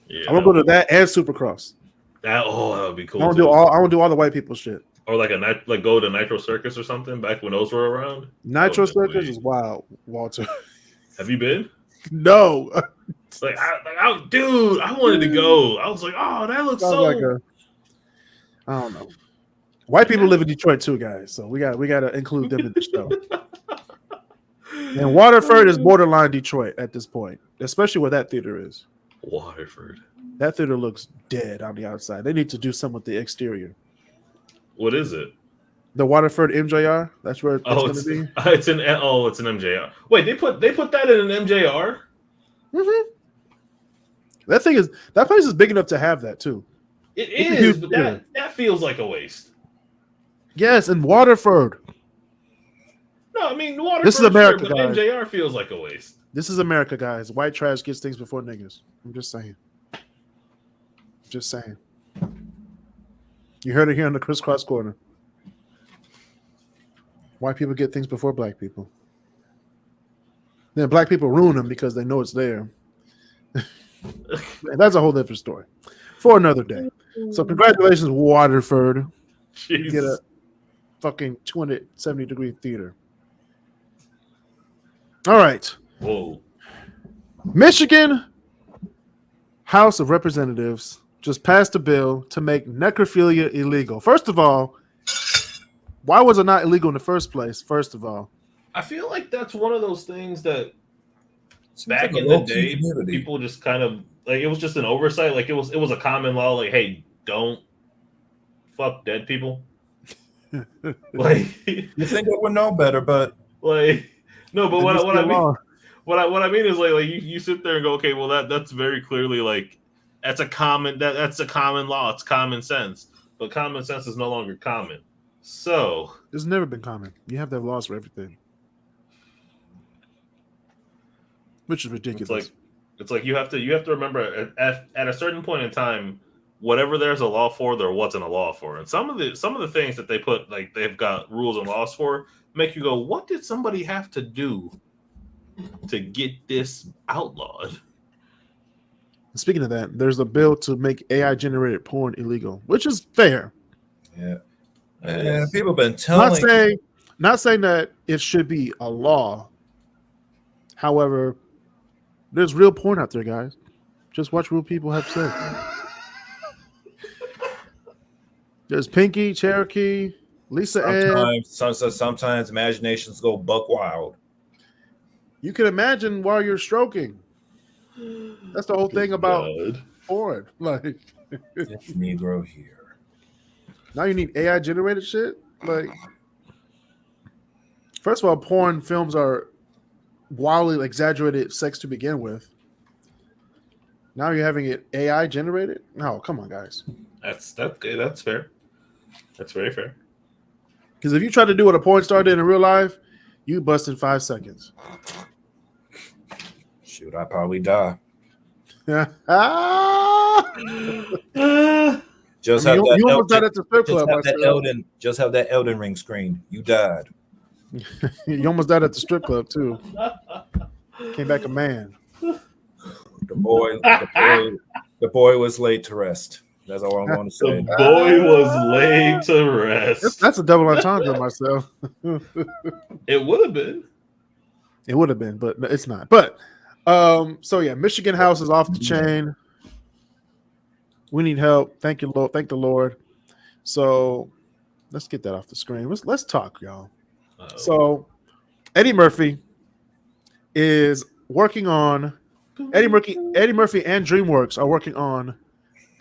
Speaker 2: yeah,
Speaker 1: I'm gonna go to that and Supercross.
Speaker 2: That would be cool.
Speaker 1: I want to do all the white people shit.
Speaker 2: Or like go to Nitro Circus or something back when those were around.
Speaker 1: Nitro Circus is wild, Walter.
Speaker 2: Have you been?
Speaker 1: No.
Speaker 2: Dude, I wanted to go. I was like, oh, that looks so.
Speaker 1: Like I don't know. White people live in Detroit too, guys. So we got to include them in the show. And Waterford is borderline Detroit at this point, especially where that theater is.
Speaker 2: Waterford.
Speaker 1: That theater looks dead on the outside. They need to do something with the exterior.
Speaker 2: What is it?
Speaker 1: The Waterford MJR. That's where it's going to be.
Speaker 2: It's an MJR. Wait, they put that in an MJR?
Speaker 1: Mm-hmm. That place is big enough to have that too.
Speaker 2: It is, but that feels like a waste.
Speaker 1: Yes, in Waterford.
Speaker 2: No, I mean Waterford.
Speaker 1: This is America,
Speaker 2: but
Speaker 1: guys.
Speaker 2: MJR feels like a waste.
Speaker 1: This is America, guys. White trash gets things before niggas. I'm just saying. Just saying. You heard it here on the KrisCross Corner. White people get things before black people. Then black people ruin them because they know it's there. That's a whole different story for another day. So congratulations, Waterford.
Speaker 2: Jeez.
Speaker 1: Get a fucking 270-degree theater. All right.
Speaker 2: Whoa.
Speaker 1: Michigan House of Representatives just passed a bill to make necrophilia illegal. First of all, why was it not illegal in the first place? First of all,
Speaker 2: I feel like that's one of those things that
Speaker 3: Back
Speaker 2: in the day, people just kind of like it was just an oversight. Like it was a common law. Like, hey, don't fuck dead people. Like
Speaker 3: you think they would know better, but
Speaker 2: like no. But what I mean is like you sit there and go, okay, well that's very clearly like that's a common law. It's common sense, but common sense is no longer common. So
Speaker 1: it's never been common. You have to have laws for everything. Which is ridiculous.
Speaker 2: It's like you have to remember at a certain point in time, whatever there's a law for, there wasn't a law for. And some of the things that they put, like they've got rules and laws for, make you go, what did somebody have to do to get this outlawed?
Speaker 1: Speaking of that, there's a bill to make AI generated porn illegal, which is fair.
Speaker 3: Yeah. And people have been telling
Speaker 1: not saying that it should be a law. However, there's real porn out there, guys. Just watch real people have sex. There's Pinky, Cherokee, Lisa Ann.
Speaker 3: Sometimes imaginations go buck wild.
Speaker 1: You can imagine while you're stroking. That's the whole thing about
Speaker 2: God.
Speaker 1: porn. Like
Speaker 3: This Negro here.
Speaker 1: now you need AI generated shit. Like first of all, porn films are wildly exaggerated sex to begin with. Now you're having it AI generated? No, come on, guys.
Speaker 2: That's okay. That's fair. That's very fair.
Speaker 1: Because if you try to do what a porn star did in real life, you bust in 5 seconds.
Speaker 3: Shoot, I probably die.
Speaker 1: Ah!
Speaker 3: Just
Speaker 1: I mean,
Speaker 3: have that.
Speaker 1: you almost died at the strip club.
Speaker 3: Just have that Elden Ring screen. You died.
Speaker 1: You almost died at the strip club too. Came back a man.
Speaker 3: The boy was laid to rest. That's all I'm going to say.
Speaker 2: The boy was laid to rest.
Speaker 1: That's a double entendre, Marcel.
Speaker 2: It would have been.
Speaker 1: It would have been, but it's not. But so yeah, Michigan House is off the chain. We need help. Thank you, Lord. Thank the Lord. So let's get that off the screen. Let's talk, y'all.
Speaker 2: Uh-oh.
Speaker 1: So Eddie Murphy is working on Eddie Murphy and DreamWorks are working on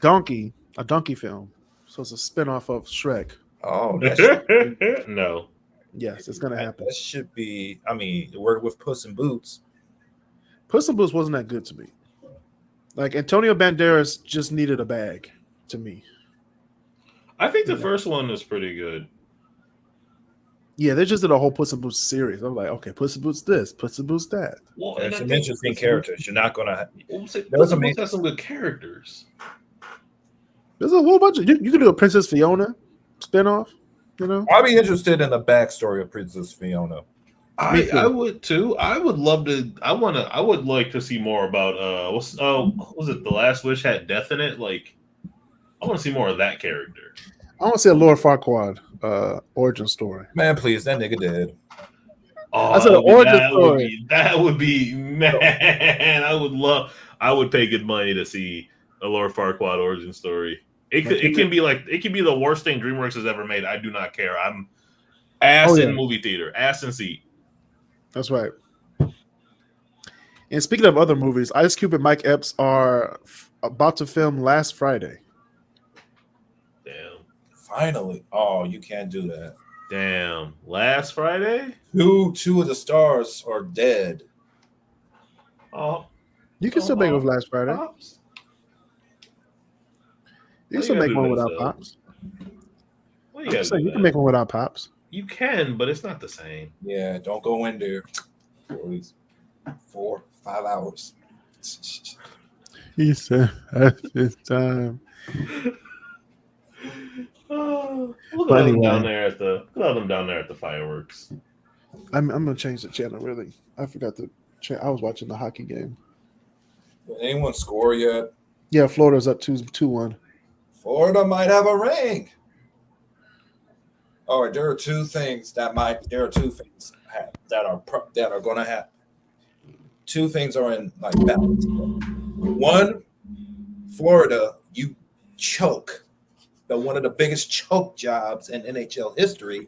Speaker 1: Donkey, a donkey film. So it's a spinoff of Shrek.
Speaker 3: Oh,
Speaker 2: No.
Speaker 1: Yes, it's gonna happen.
Speaker 3: That should be. I mean, the word with Puss in Boots.
Speaker 1: Puss in Boots wasn't that good to me. Like Antonio Banderas just needed a bag to me.
Speaker 2: I think the first one was pretty good.
Speaker 1: Yeah, they just did a whole Puss in Boots series. I'm like, okay, Puss in Boots this, Puss in Boots that.
Speaker 2: Well,
Speaker 3: There's some interesting characters. You're not gonna.
Speaker 2: Puss in Boots has some good characters.
Speaker 1: There's a whole bunch of you can do a Princess Fiona spinoff. You know,
Speaker 3: I'd be interested in the backstory of Princess Fiona.
Speaker 2: I would too. I would love to. I would like to see more about what was it? The Last Wish had death in it. Like, I want to see more of that character.
Speaker 1: I want to see a Lord Farquaad origin story.
Speaker 3: Man, please, that nigga dead.
Speaker 2: Oh,
Speaker 1: I said an origin story.
Speaker 2: That would be man. I would pay good money to see a Lord Farquaad origin story. It can be the worst thing DreamWorks has ever made. I do not care. I'm ass in movie theater, ass in seat.
Speaker 1: That's right. And speaking of other movies, Ice Cube and Mike Epps are about to film Last Friday.
Speaker 2: Damn.
Speaker 3: Finally. Oh, you can't do that.
Speaker 2: Damn. Last Friday?
Speaker 3: Two of the stars are dead.
Speaker 2: Oh.
Speaker 1: You can still make one with Last Friday.
Speaker 2: Pops?
Speaker 1: You can still make one without Pops.
Speaker 2: You
Speaker 1: can make one without Pops.
Speaker 2: You can, but it's not the same.
Speaker 3: Yeah, don't go in there for at least 4-5 hours.
Speaker 1: He said, "It's time."
Speaker 2: Look at them down there at the fireworks.
Speaker 1: I'm gonna change the channel. Really, I forgot to. I was watching the hockey game.
Speaker 3: Did anyone score yet?
Speaker 1: Yeah, Florida's up 2-1.
Speaker 3: Florida might have a ring. All right, there are two things that are going to happen. Two things are in like balance. One, Florida, you choke one of the biggest choke jobs in NHL history,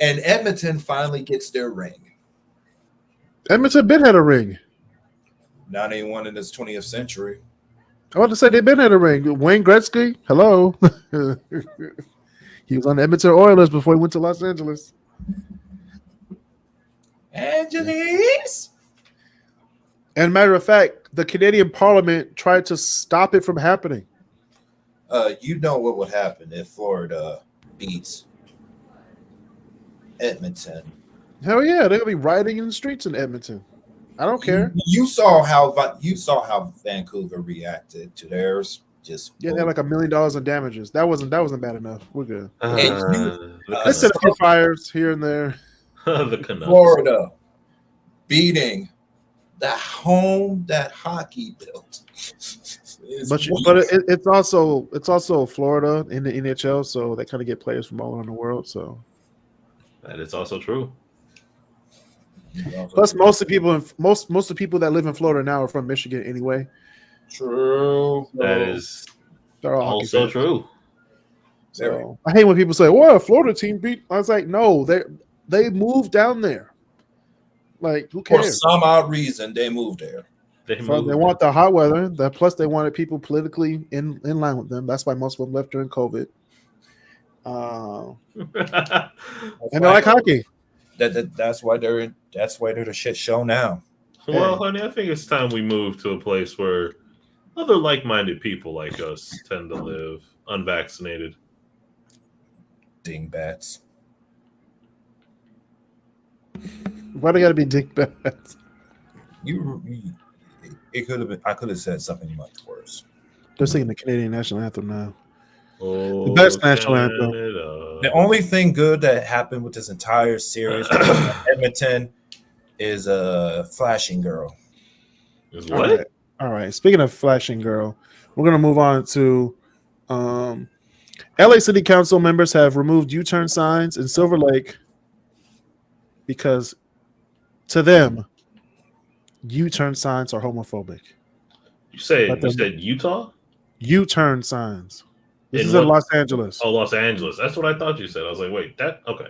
Speaker 3: and Edmonton finally gets their ring.
Speaker 1: Edmonton been had a ring.
Speaker 3: Not anyone in this 20th century.
Speaker 1: I want to say they've been had a ring. Wayne Gretzky, hello. He was on the Edmonton Oilers before he went to Los Angeles.
Speaker 3: Angeles.
Speaker 1: And matter of fact, the Canadian Parliament tried to stop it from happening.
Speaker 3: You know what would happen if Florida beats Edmonton.
Speaker 1: Hell yeah, they're gonna be rioting in the streets in Edmonton. I don't care.
Speaker 3: You saw how Vancouver reacted to theirs.
Speaker 1: They had like $1 million in damages. That wasn't bad enough. We're good.
Speaker 3: Let's
Speaker 1: set a few fires here and there.
Speaker 3: Florida beating the home that hockey built.
Speaker 1: But it's also Florida in the NHL, so they kind of get players from all around the world. So
Speaker 2: that is also true.
Speaker 1: Plus, most of the people that live in Florida now are from Michigan anyway.
Speaker 3: True.
Speaker 1: So
Speaker 2: that is
Speaker 1: also
Speaker 2: true.
Speaker 1: So I hate when people say, "Well, a Florida team beat." I was like, "No, they moved down there. Like, who
Speaker 3: For
Speaker 1: cares?
Speaker 3: some odd reason, they moved there.
Speaker 2: They
Speaker 1: They want the hot weather. Plus, they wanted people politically in line with them. That's why most of them left during COVID. And they like hockey.
Speaker 3: That's why they're the shit show now.
Speaker 2: Well, honey, I think it's time we move to a place where other like-minded people like us tend to live, unvaccinated.
Speaker 3: Dingbats.
Speaker 1: Why they got to be dingbats?
Speaker 3: It could have been. I could have said something much worse.
Speaker 1: They're singing the Canadian national anthem now.
Speaker 2: Oh,
Speaker 1: The best national anthem.
Speaker 3: The only thing good that happened with this entire series Edmonton is a flashing girl.
Speaker 2: Is what?
Speaker 1: All right. Speaking of flashing girl, we're gonna move on to LA City Council members have removed U-turn signs in Silver Lake because to them, U-turn signs are homophobic.
Speaker 2: You said Utah?
Speaker 1: U-turn signs. This is in Los Angeles.
Speaker 2: Oh, Los Angeles. That's what I thought you said. I was like, wait, that okay.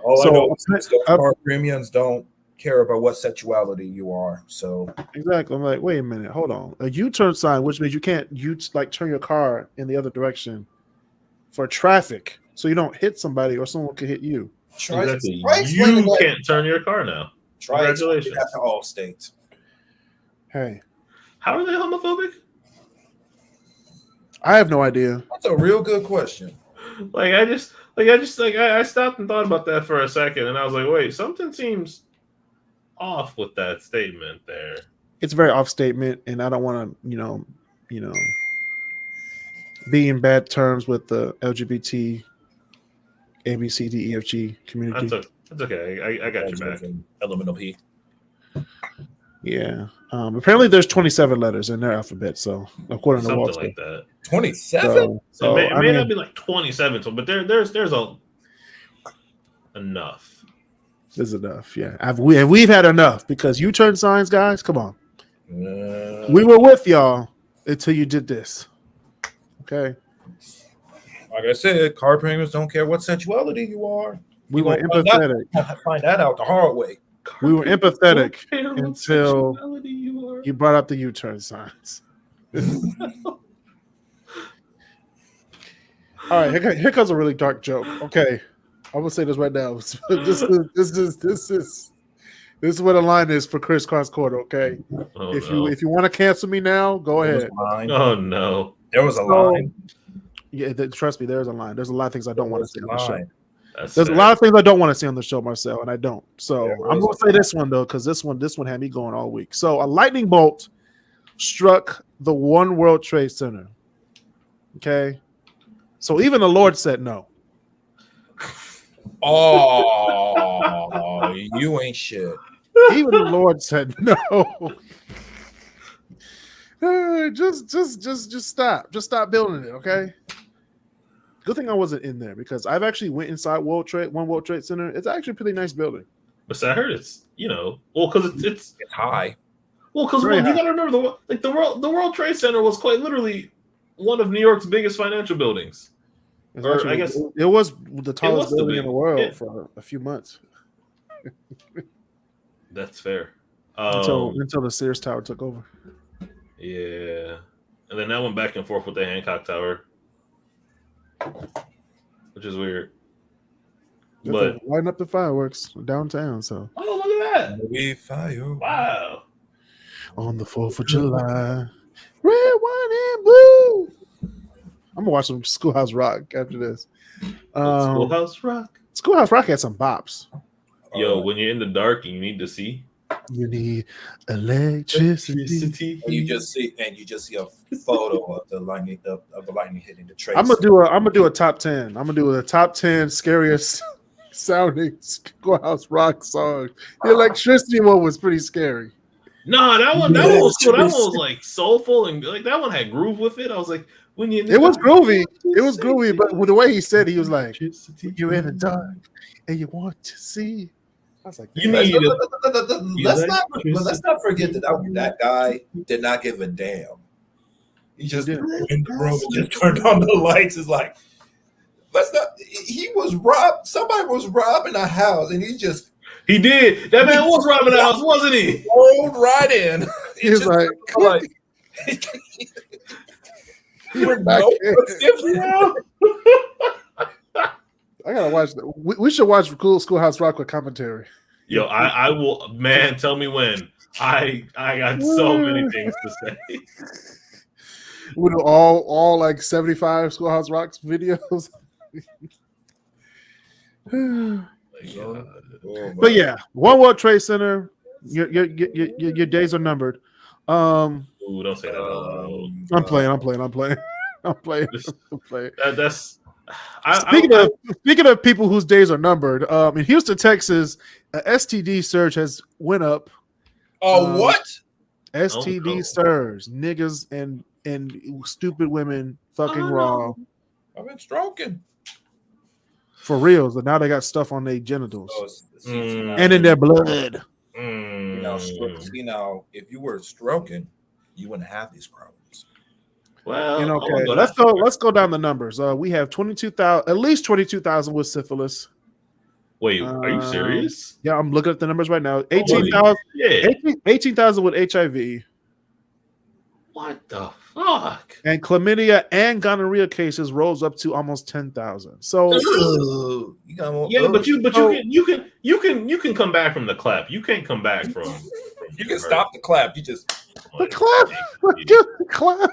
Speaker 3: All I know is those car premiums don't care about what sexuality you are. So
Speaker 1: exactly. I'm like, wait a minute, hold on. A U-turn sign, which means you can't turn your car in the other direction for traffic, so you don't hit somebody or someone can hit you.
Speaker 2: Exactly. You can't turn your car now. Congratulations.
Speaker 3: That's all states.
Speaker 1: Hey,
Speaker 2: how are they homophobic?
Speaker 1: I have no idea.
Speaker 3: That's a real good question.
Speaker 2: I stopped and thought about that for a second, and I was like, wait, something seems off with that statement there.
Speaker 1: It's a very off statement, and I don't want to, be in bad terms with the LGBT, ABCDEFG community.
Speaker 2: That's okay. I got you back.
Speaker 3: Elemental P.
Speaker 1: Yeah. Apparently, there's 27 letters in their alphabet. So according to
Speaker 2: something like that.
Speaker 3: 27.
Speaker 2: So it may not be like 27, but there's enough.
Speaker 1: There's enough. Yeah. We've had enough because U-turn signs, guys. Come on. We were with y'all until you did this. Okay.
Speaker 3: Like I said, car premiums don't care what sexuality you are.
Speaker 1: We were empathetic.
Speaker 3: Find that out the hard way.
Speaker 1: We were empathetic until you brought up the U-turn signs. All right, here comes a really dark joke. Okay, I'm gonna say this right now. This is what the line is for KrisCross Quarter. Okay, if you want to cancel me now, go ahead.
Speaker 2: Oh no,
Speaker 3: there was a line.
Speaker 1: Yeah, trust me, there's a line. There's a lot of things I don't want to see on the show.
Speaker 2: There's
Speaker 1: a lot of things I don't want to see on the show, Marcel, and I don't. So I'm going to say this one, though, because this one had me going all week. So a lightning bolt struck the One World Trade Center. Okay? So even the Lord said no.
Speaker 3: Oh, you ain't shit.
Speaker 1: Even the Lord said no. Just stop. Just stop building it, okay? Good thing I wasn't in there because I've actually went inside One World Trade Center. It's actually a pretty nice building.
Speaker 2: But I heard it's because it's
Speaker 3: high.
Speaker 2: Well, because you got to remember the World Trade Center was quite literally one of New York's biggest financial buildings. I guess
Speaker 1: it was the tallest building in the world for a few months.
Speaker 2: That's fair.
Speaker 1: Until the Sears Tower took over.
Speaker 2: Yeah, and then that went back and forth with the Hancock Tower. Which is weird. But
Speaker 1: lighting up the fireworks downtown. So
Speaker 2: look at that.
Speaker 3: We fire.
Speaker 2: Wow.
Speaker 1: On the 4th of July. Red, white, and blue. I'm gonna watch some Schoolhouse Rock after this.
Speaker 2: Schoolhouse Rock.
Speaker 1: Schoolhouse Rock had some bops.
Speaker 2: Yo, when you're in the dark and you need to see.
Speaker 1: You need electricity.
Speaker 3: And you just see a photo of the lightning hitting the trace.
Speaker 1: I'm gonna do a top 10. I'm gonna do a top 10 scariest sounding Schoolhouse Rock songs. The electricity one was pretty scary.
Speaker 2: No, that one was cool. That one was like soulful and like that one had groove with it. I was like,
Speaker 1: it was groovy. It was groovy, but with the way he said, he was like, "You're in the dark and you want to see." I was like,
Speaker 3: let's not forget that guy did not give a damn. He just in the room and just turned on the lights. Is like, he was robbed. Somebody was robbing a house, and he just
Speaker 2: He did. That man was robbing the house, wasn't he?
Speaker 3: Rolled right in.
Speaker 1: He's like,
Speaker 3: he was
Speaker 1: back
Speaker 3: no.
Speaker 1: I gotta watch that. We should watch Schoolhouse Rock with commentary.
Speaker 2: Yo, I will, man. Tell me when. I got so many things to say.
Speaker 1: We do all like 75 Schoolhouse Rock's videos. But yeah, One World Trade Center. Your days are numbered.
Speaker 2: Ooh, don't say that.
Speaker 1: I'm playing.
Speaker 2: That's.
Speaker 1: Speaking of people whose days are numbered, in Houston, Texas, a STD surge has went up.
Speaker 3: What?
Speaker 1: STD surge, niggas and stupid women fucking raw.
Speaker 3: I've been stroking.
Speaker 1: For real, but now they got stuff on their genitals and in their blood.
Speaker 3: Now, if you were stroking, you wouldn't have these problems.
Speaker 2: Well,
Speaker 1: okay. Let's go down the numbers. We have 22,000, at least 22,000 with syphilis.
Speaker 2: Wait, are you serious?
Speaker 1: Yeah, I'm looking at the numbers right now. 18,000. Yeah, 18,000 with HIV.
Speaker 2: What the fuck?
Speaker 1: And chlamydia and gonorrhea cases rose up to almost 10,000. So
Speaker 2: but you can come back from the clap. You can't come back from
Speaker 3: you can stop the clap. You just
Speaker 1: the clap. The clap.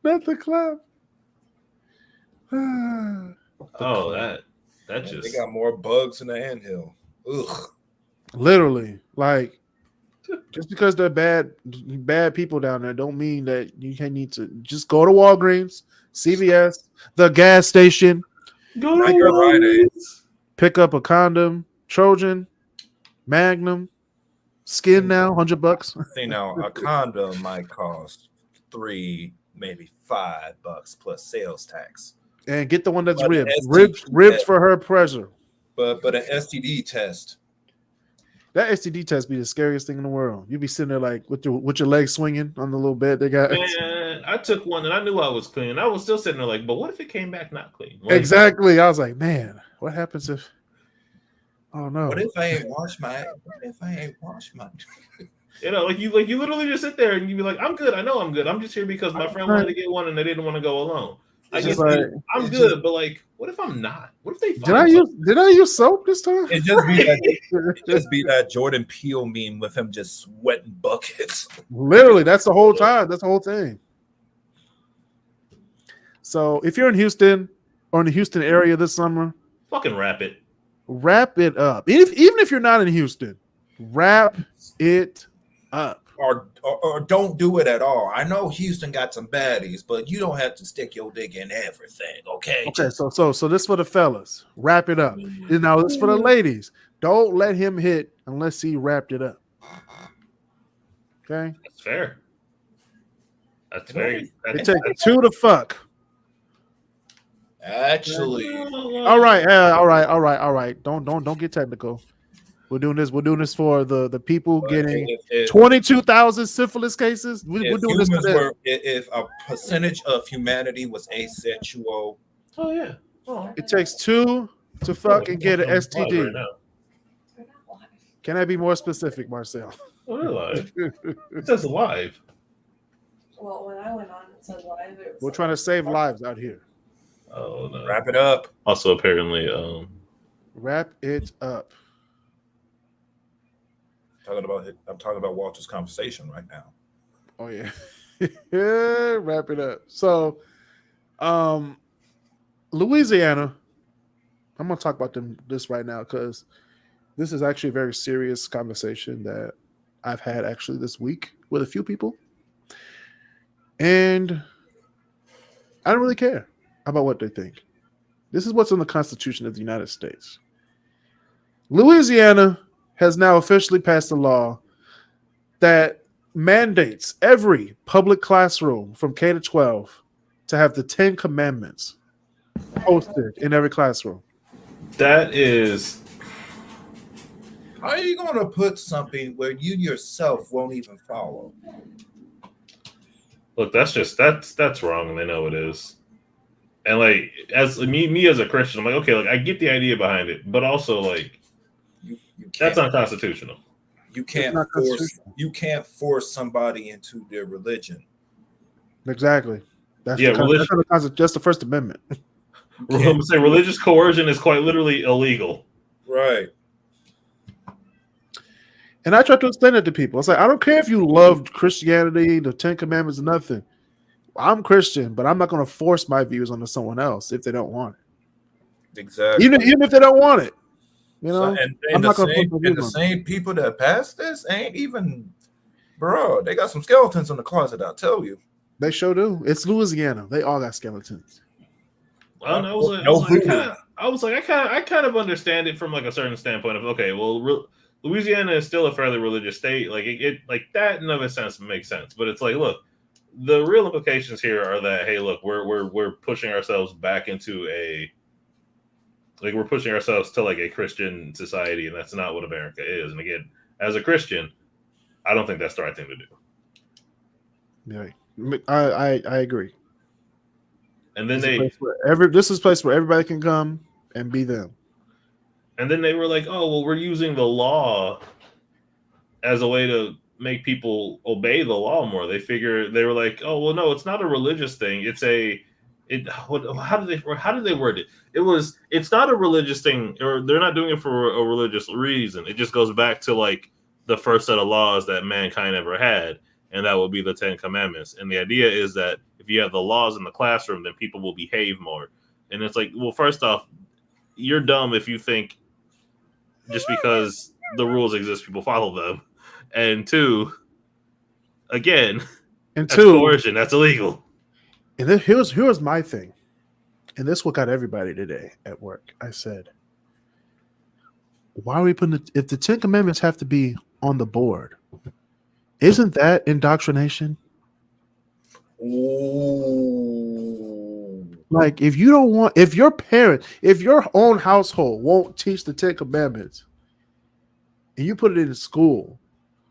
Speaker 1: Not the clap.
Speaker 2: Oh, that just
Speaker 3: they got more bugs in the anthill. Ugh.
Speaker 1: Literally, like just because they're bad people down there don't mean that you need to just go to Walgreens, CVS, the gas station, pick up a condom, Trojan, Magnum, Skin now, $100.
Speaker 3: See now, a condom might cost $3, maybe $5 plus sales tax.
Speaker 1: And get the one that's ribbed for her pleasure.
Speaker 3: But an STD test.
Speaker 1: That STD test be the scariest thing in the world. You be sitting there like with your legs swinging on the little bed they got.
Speaker 2: Man, I took one and I knew I was clean. I was still sitting there like, but what if it came back not clean? Like,
Speaker 1: exactly. I was like, man, what happens if? Oh no.
Speaker 3: What if I ain't washed my?
Speaker 2: You know, like you literally just sit there and you be like, I'm good. I know I'm good. I'm just here because my friend wanted to get one and they didn't want to go alone. I'm good, but like, what if I'm not? What if they
Speaker 1: did I use soap this time?
Speaker 3: It just be that Jordan Peele meme with him just sweating buckets.
Speaker 1: Literally, that's the whole time. That's the whole thing. So if you're in Houston or in the Houston area this summer,
Speaker 2: fucking wrap it
Speaker 1: up. Even if you're not in Houston, wrap it up.
Speaker 3: Or don't do it at all. I know Houston got some baddies, but you don't have to stick your dick in everything, okay?
Speaker 1: Okay, so this for the fellas. Wrap it up. Now this for the ladies. Don't let him hit unless he wrapped it up. Okay?
Speaker 2: That's fair. That's very.
Speaker 1: It takes two to fuck.
Speaker 3: Actually.
Speaker 1: All right. Don't get technical. We're doing this for the people getting 22,000 syphilis cases. We're doing this for them.
Speaker 3: If a percentage of humanity was asexual.
Speaker 2: Oh yeah.
Speaker 1: It takes two to fuck and get an STD. Right, can I be more specific, Marcel?
Speaker 2: Oh, they're live. It says live.
Speaker 4: Well, when I went on, it said live.
Speaker 1: We're trying to save lives out here.
Speaker 2: Oh no.
Speaker 3: Wrap it up.
Speaker 2: Also, apparently,
Speaker 1: wrap it up.
Speaker 3: I'm talking about Walter's conversation right now.
Speaker 1: Oh yeah. Wrap it up. So Louisiana, I'm gonna talk about this right now because this is actually a very serious conversation that I've had actually this week with a few people. And I don't really care about what they think. This is what's in the Constitution of the United States. Louisiana has now officially passed a law that mandates every public classroom from K to 12 to have the 10 Commandments posted in every classroom.
Speaker 2: That is.
Speaker 3: How are you going to put something where you yourself won't even follow?
Speaker 2: Look, that's wrong, and they know it is. And like as me as a Christian, I'm like, okay, like I get the idea behind it, but also like
Speaker 3: You
Speaker 2: that's
Speaker 3: can't
Speaker 2: unconstitutional.
Speaker 3: you
Speaker 1: It's
Speaker 3: can't
Speaker 1: not
Speaker 3: force
Speaker 1: constitutional.
Speaker 3: you can't force somebody into their religion.
Speaker 1: Exactly. That's
Speaker 2: Yeah,
Speaker 1: that's the First Amendment.
Speaker 3: You
Speaker 2: I'm
Speaker 3: can't
Speaker 2: gonna say religious coercion is quite literally illegal.
Speaker 3: right.
Speaker 1: And I try to explain it to people. It's like, I don't care if you love Christianity, the Ten Commandments, nothing. I'm Christian, but I'm not going to force my views onto someone else if they don't want it.
Speaker 3: Exactly.
Speaker 1: Even if they don't want it, you
Speaker 3: So,
Speaker 1: know,
Speaker 3: and
Speaker 1: I'm
Speaker 3: the
Speaker 1: not going to
Speaker 3: same
Speaker 1: force my
Speaker 3: and
Speaker 1: views
Speaker 3: the
Speaker 1: on it.
Speaker 3: same people that passed this ain't even, bro. They got some skeletons in the closet. I'll tell you.
Speaker 1: They sure do. It's Louisiana. They all got skeletons.
Speaker 2: And I was like,
Speaker 3: No
Speaker 2: I kind of understand it from like a certain standpoint of okay, well, Louisiana is still a fairly religious state. Like it like that in of a sense makes sense. But it's like, look, the real implications here are that hey, look, we're pushing ourselves back into we're pushing ourselves to like a Christian society, and that's not what America is. And again, as a Christian, I don't think that's the right thing to do.
Speaker 1: Yeah, I agree.
Speaker 2: And then
Speaker 1: this is a place where everybody can come and be them.
Speaker 2: And then they were like, oh, well, we're using the law as a way to make people obey the law more. They were like, oh, well, no, it's not a religious thing. How did they word it? It's not a religious thing, or they're not doing it for a religious reason. It just goes back to like the first set of laws that mankind ever had. And that would be the 10 Commandments. And the idea is that if you have the laws in the classroom, then people will behave more. And it's like, well, first off, you're dumb if you think just because the rules exist, people follow them. And two, again,
Speaker 1: And
Speaker 2: that's coercion. That's illegal.
Speaker 1: And then here's my thing. And this what got everybody today at work. I said, why are we putting if the 10 Commandments have to be on the board? Isn't that indoctrination?
Speaker 3: Ooh.
Speaker 1: Like if your own household won't teach the 10 Commandments, and you put it in school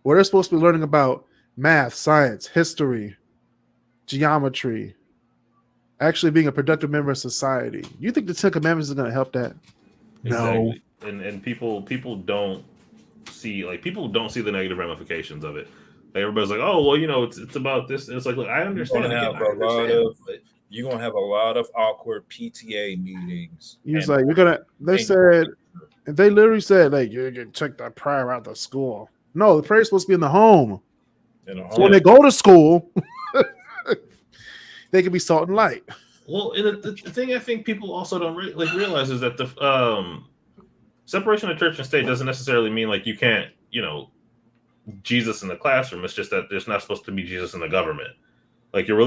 Speaker 1: where they're supposed to be learning about math, science, history, geometry, actually being a productive member of society, you think the 10 Commandments is going to help that?
Speaker 2: Exactly. No. And people don't see the negative ramifications of it. Like everybody's like, oh well, it's about this. And it's like, look, I understand.
Speaker 3: You're gonna have a lot of awkward PTA meetings.
Speaker 1: He's like, they literally said, like, you're gonna take that prayer out of school. No, the prayer's supposed to be in the home. So when they go to school, they can be salt and light.
Speaker 2: Well, and the thing I think people also don't realize is that the separation of church and state doesn't necessarily mean like you can't, Jesus in the classroom. It's just that there's not supposed to be Jesus in the government. Like your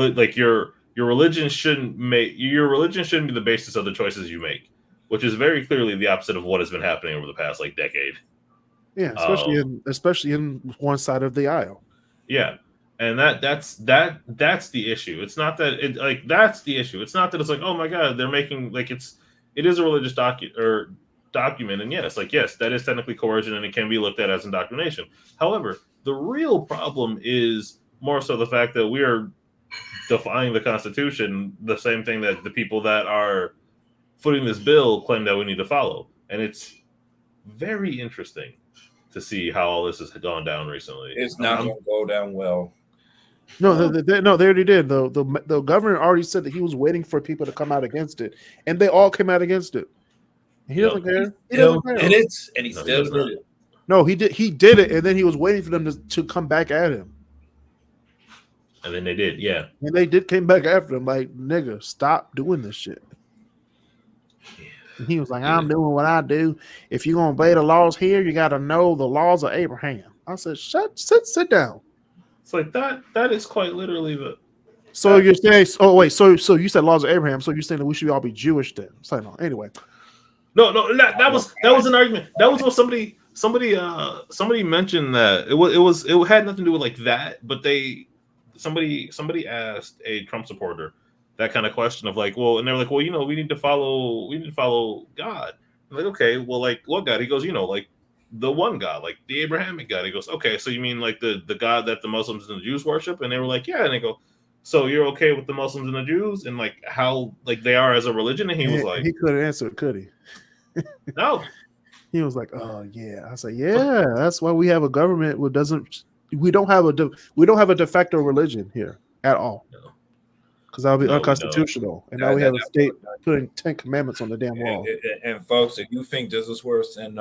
Speaker 2: religion shouldn't be the basis of the choices you make, which is very clearly the opposite of what has been happening over the past like decade.
Speaker 1: Yeah, especially in one side of the aisle.
Speaker 2: Yeah. And that's the issue. It's not that that's the issue. It's not that it's like, oh my God, they're making like it is a religious document, and yes, that is technically coercion, and it can be looked at as indoctrination. However, the real problem is more so the fact that we are defying the Constitution, the same thing that the people that are footing this bill claim that we need to follow, and it's very interesting to see how all this has gone down recently.
Speaker 3: It's not going to go down well.
Speaker 1: No, they already did. The governor already said that he was waiting for people to come out against it, and they all came out against it. He doesn't care. He still did it. No, he did it, and then he was waiting for them to come back at him.
Speaker 2: And then they did, yeah.
Speaker 1: And they came back after him, like, nigga, stop doing this shit. And he was like, I'm doing what I do. If you're gonna obey the laws here, you gotta know the laws of Abraham. I said, sit down.
Speaker 2: It's like that is quite literally the.
Speaker 1: So you're saying? Oh wait, so you said laws of Abraham. So you're saying that we should all be Jewish then? So no. Anyway.
Speaker 2: No, that was an argument. That was what somebody mentioned that it had nothing to do with like that, but somebody asked a Trump supporter that kind of question of like, well, and they're like, well, we need to follow God. I'm like, okay, well, like what God? He goes, like the one God, like the Abrahamic God. He goes, okay, so you mean like the God that the Muslims and the Jews worship? And they were like, yeah. And they go, so you're okay with the Muslims and the Jews and like how like they are as a religion? And he was like,
Speaker 1: he couldn't answer it, could he?
Speaker 2: no.
Speaker 1: He was like, "Oh yeah." I said, "Yeah, that's why we have a government that doesn't. We don't have a de facto religion here at all,
Speaker 2: No.
Speaker 1: because that would be
Speaker 2: No, we don't.
Speaker 1: unconstitutional. And now we have a state putting 10 commandments on the damn wall."
Speaker 3: And folks, if you think this is worse than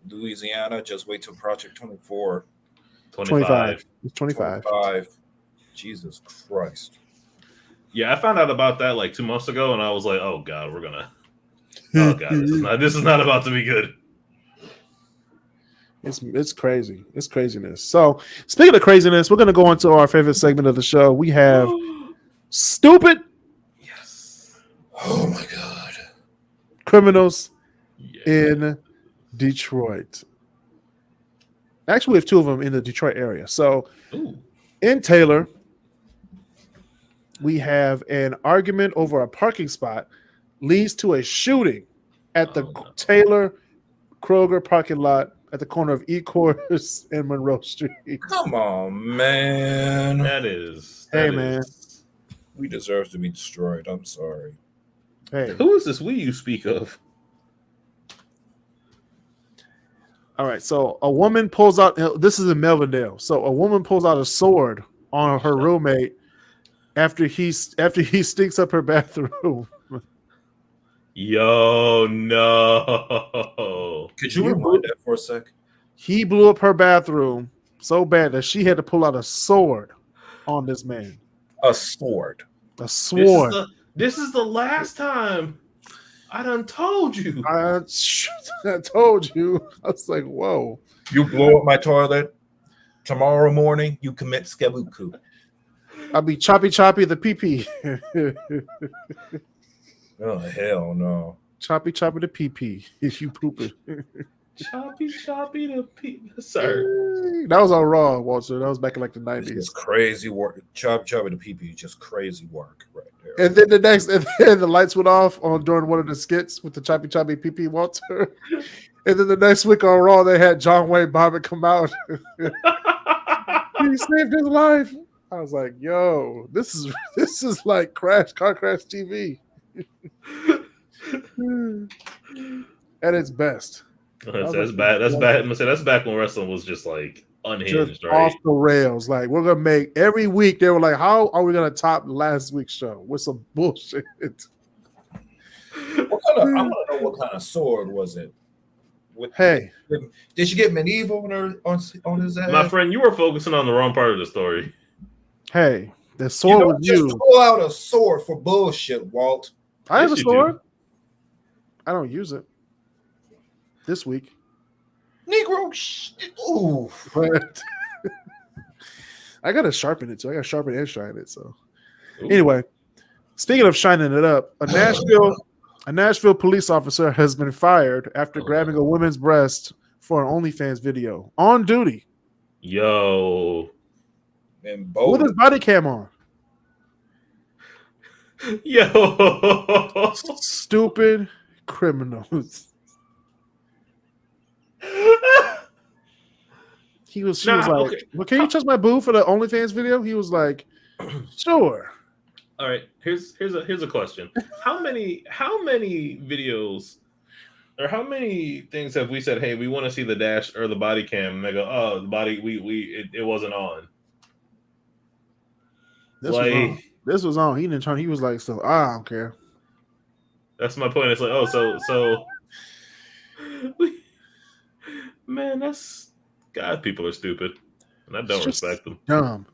Speaker 3: Louisiana, just wait till Project 24.
Speaker 2: 25.
Speaker 1: It's 25.
Speaker 3: Jesus Christ.
Speaker 2: Yeah, I found out about that like 2 months ago, and I was like, "Oh God, we're gonna." Oh God, this is not about to be good.
Speaker 1: It's crazy. It's craziness. So speaking of craziness, we're gonna go into our favorite segment of the show. We have stupid
Speaker 2: Yes.
Speaker 3: Oh my God.
Speaker 1: criminals
Speaker 2: Yeah.
Speaker 1: in Detroit. Actually, we have 2 of them in the Detroit area. So
Speaker 2: Ooh.
Speaker 1: in Taylor, we have an argument over a parking spot leads to a shooting at the Taylor Kroger parking lot at the corner of E-Course and Monroe Street.
Speaker 3: Come on, man.
Speaker 2: That is.
Speaker 1: Man.
Speaker 3: We deserve to be destroyed. I'm sorry.
Speaker 1: Hey.
Speaker 2: Who is this we you speak of?
Speaker 1: All right. So a woman pulls out. This is in Melvindale. So a woman pulls out a sword on her roommate after he stinks up her bathroom.
Speaker 2: Yo, no.
Speaker 3: Could you rewind that for a sec?
Speaker 1: He blew up her bathroom so bad that she had to pull out a sword on this man.
Speaker 3: A sword.
Speaker 1: A sword.
Speaker 2: This is the last time I done told you.
Speaker 1: I told you. I was like, whoa.
Speaker 3: You blow up my toilet. Tomorrow morning, you commit skebuku.
Speaker 1: I'll be choppy the pee.
Speaker 3: Oh, hell no.
Speaker 1: Choppy the pee if you poop it.
Speaker 2: Choppy the pee. Sir.
Speaker 1: That was all wrong, Walter. That was back in like the 90s.
Speaker 3: It's crazy work. Choppy the pee just crazy work right there.
Speaker 1: And then and then the lights went off on during one of the skits with the choppy pee Walter. And then the next week on Raw, they had John Wayne Bobbitt come out. He saved his life. I was like, yo, this is like car crash TV. At its best.
Speaker 2: That's bad. That's bad. That's back when wrestling was just like unhinged,
Speaker 1: Just
Speaker 2: right?
Speaker 1: off the rails. Like, we're gonna make every week. They were like, how are we gonna top last week's show with some bullshit?
Speaker 3: I want to know what kind of sword was it?
Speaker 1: Hey,
Speaker 3: did she get medieval on his ass?
Speaker 2: My friend, you were focusing on the wrong part of the story.
Speaker 1: Hey, the sword was
Speaker 3: just
Speaker 1: you.
Speaker 3: pull out a sword for bullshit, Walt.
Speaker 1: I have
Speaker 2: Yes,
Speaker 1: a
Speaker 2: you
Speaker 1: sword.
Speaker 2: do.
Speaker 1: I don't use it this week.
Speaker 3: Negro, ooh.
Speaker 1: But I gotta sharpen it too. I gotta sharpen and shine it. So
Speaker 2: Ooh.
Speaker 1: anyway, speaking of shining it up, a Nashville police officer has been fired after grabbing a woman's breast for an OnlyFans video on duty.
Speaker 2: Yo.
Speaker 3: And
Speaker 1: With his body cam on.
Speaker 2: Yo.
Speaker 1: Stupid criminals. She was like,
Speaker 2: okay.
Speaker 1: well, can you touch my boob for the OnlyFans video? He was like, sure.
Speaker 2: All right, here's a question. How many videos or how many things have we said, hey, we want to see the dash or the body cam, and they go, oh, the body it wasn't on.
Speaker 1: This was on. He didn't turn. He was like, so I don't care.
Speaker 2: That's my point. It's like, oh, so man, that's God, people are stupid. And I don't respect them.
Speaker 1: Dumb.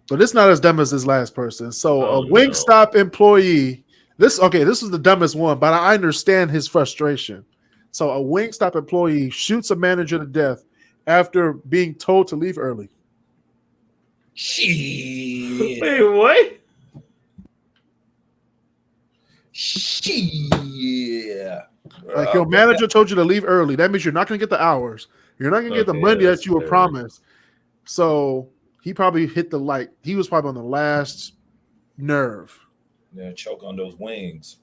Speaker 1: But it's not as dumb as this last person. So
Speaker 2: Oh,
Speaker 1: a Wingstop employee. This is the dumbest one, but I understand his frustration. So a Wingstop employee shoots a manager to death after being told to leave early.
Speaker 3: Shit.
Speaker 2: Wait, what?
Speaker 3: Shit.
Speaker 1: Like your manager told you to leave early. That means you're not going to get the hours. You're not going to get the money that you were promised. So he probably hit the light. He was probably on the last nerve.
Speaker 3: Yeah, choke on those wings.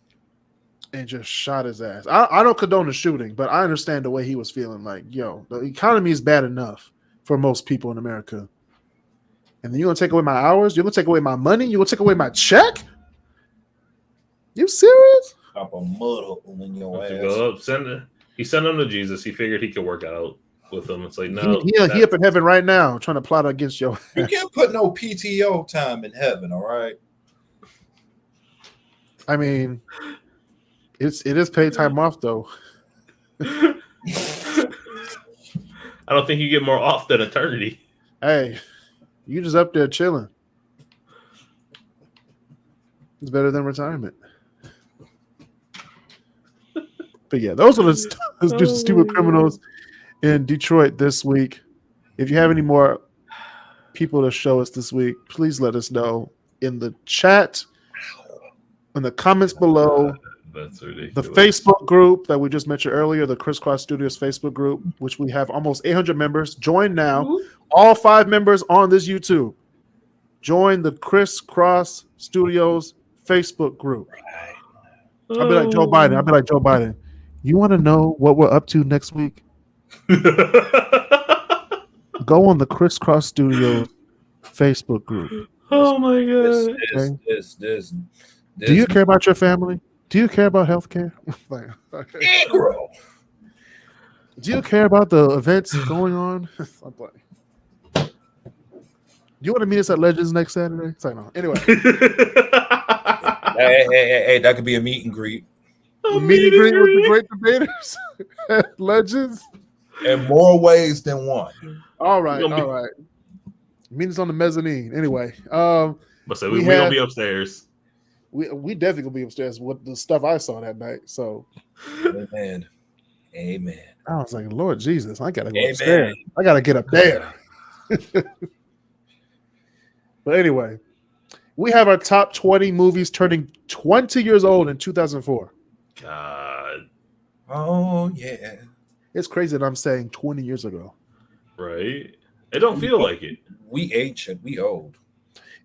Speaker 1: And just shot his ass. I don't condone the shooting, but I understand the way he was feeling. Like, yo, the economy is bad enough for most people in America. And then you're gonna take away my hours? You're gonna take away my money? You're gonna take away my check? You serious?
Speaker 3: Drop a mud hole in your
Speaker 2: To
Speaker 3: ass.
Speaker 2: go up, he sent him to Jesus. He figured he could work out with him. It's like no,
Speaker 1: He up in heaven right now trying to plot against your
Speaker 3: You can't put no PTO time in heaven, all right?
Speaker 1: I mean, it is paid time off though.
Speaker 2: I don't think you get more off than eternity.
Speaker 1: Hey, you just up there chilling. It's better than retirement. But yeah, those are the stupid criminals in Detroit this week. If you have any more people to show us this week, please let us know in the chat, in the comments below.
Speaker 2: That's ridiculous.
Speaker 1: The Facebook group that we just mentioned earlier, the KrisCross Studios Facebook group, which we have almost 800 members. Join now. All 5 members on this YouTube. Join the KrisCross Studios Facebook group. I'll be like Joe Biden. You want to know what we're up to next week? Go on the KrisCross Studios Facebook group.
Speaker 2: Oh my god!
Speaker 3: This.
Speaker 1: Do you care about your family? Do you care about healthcare?
Speaker 3: Negro.
Speaker 1: Do you care about the events going on? Do you want to meet us at Legends next Saturday? It's like, no. Anyway.
Speaker 3: Hey, that could be a meet and greet.
Speaker 1: Meet and greet with the great debaters at Legends.
Speaker 3: In more ways than one.
Speaker 1: All right. Meet us on the mezzanine. Anyway.
Speaker 2: But so we gonna be upstairs.
Speaker 1: We definitely gonna be upstairs with the stuff I saw that night. So
Speaker 3: Amen.
Speaker 1: I was like, Lord Jesus, I gotta go upstairs. I gotta get up there. But anyway, we have our top 20 movies turning 20 years old in 2004.
Speaker 2: God.
Speaker 3: Oh yeah.
Speaker 1: It's crazy that I'm saying 20 years ago.
Speaker 2: Right? It don't feel like it.
Speaker 3: We ancient, we old.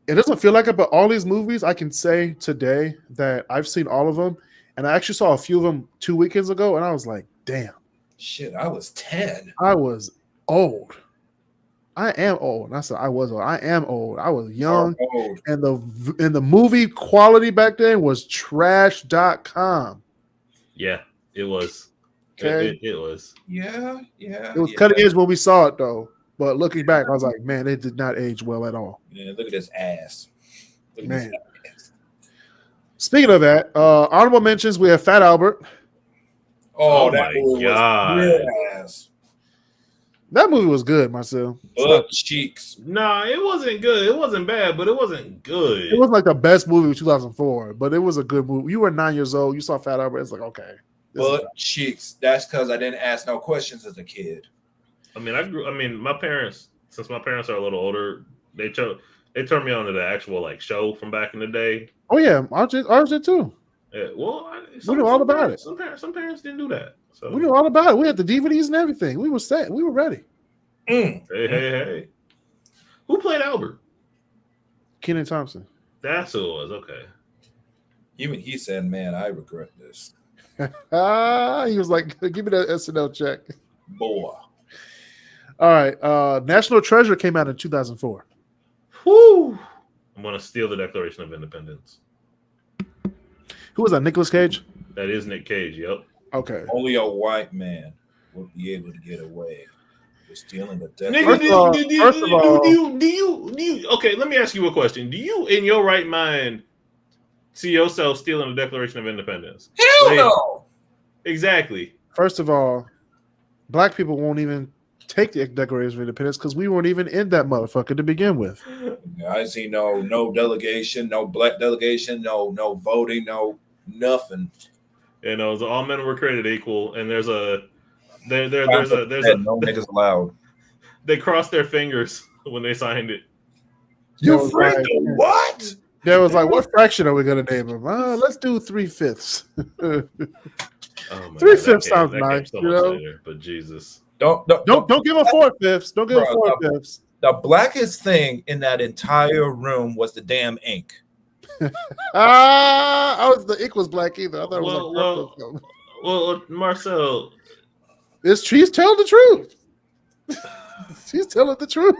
Speaker 1: It doesn't feel like it, but all these movies, I can say today that I've seen all of them. And I actually saw a few of them 2 weekends ago, and I was like, damn.
Speaker 3: Shit, I was 10.
Speaker 1: I was old. I am old. I said I was old. I am old. I was young.
Speaker 3: Old.
Speaker 1: And the movie quality back then was trash.com.
Speaker 2: Yeah, it was.
Speaker 1: Okay.
Speaker 2: It was.
Speaker 3: Yeah.
Speaker 1: It was cutting edge when we saw it, though. But looking back, I was like, man, it did not age well at all.
Speaker 3: Yeah, look at this ass.
Speaker 1: Man. Speaking of that, honorable mentions, we have Fat Albert.
Speaker 3: Oh,
Speaker 2: that my God.
Speaker 3: Ass.
Speaker 1: That movie was good, Marcel.
Speaker 3: Butt cheeks.
Speaker 2: Nah, it wasn't good. It wasn't bad, but it wasn't good.
Speaker 1: It wasn't like the best movie of 2004, but it was a good movie. You were 9 years old. You saw Fat Albert. It's like, okay.
Speaker 3: Butt cheeks. That's because I didn't ask no questions as a kid.
Speaker 2: My parents, since my parents are a little older, they turned me on to the actual like show from back in the day.
Speaker 1: Oh yeah, ours did too.
Speaker 2: Yeah, well,
Speaker 1: we knew all about it.
Speaker 2: Some parents didn't do that. So
Speaker 1: we knew all about it. We had the DVDs and everything. We were set. We were ready.
Speaker 2: Hey. Who played Albert?
Speaker 1: Kenan Thompson.
Speaker 2: That's who it was. Okay.
Speaker 3: Even he said, "Man, I regret this."
Speaker 1: He was like, "Give me that SNL check."
Speaker 3: Boy.
Speaker 1: All right. National Treasure came out in 2004.
Speaker 2: Whoo! I'm gonna steal the Declaration of Independence.
Speaker 1: Who was that? Nicolas Cage?
Speaker 2: That is Nick Cage. Yep.
Speaker 1: Okay.
Speaker 3: Only a white man would be able to get away with stealing the death.
Speaker 1: First of all,
Speaker 2: do you? Okay, let me ask you a question. Do you, in your right mind, see yourself stealing the Declaration of Independence?
Speaker 3: Hell no.
Speaker 2: Exactly.
Speaker 1: First of all, black people won't even take the Declaration of Independence because we weren't even in that motherfucker to begin with.
Speaker 3: I see no delegation, no black delegation, no voting, no nothing.
Speaker 2: You know, all men were created equal, and there's no
Speaker 3: niggas allowed.
Speaker 2: They crossed their fingers when they signed it.
Speaker 3: You freaking what?
Speaker 1: There was like, what fraction are we gonna name him? Let's do 3/5.
Speaker 2: Oh
Speaker 1: 3/5 sounds nice, you know.
Speaker 2: Later, but Jesus,
Speaker 3: don't
Speaker 1: give him 4/5. Don't give him 4/5.
Speaker 3: The blackest thing in that entire room was the damn ink.
Speaker 1: The ink was black either. I thought it was
Speaker 2: well, Marcel,
Speaker 1: she's telling the truth. She's telling the truth.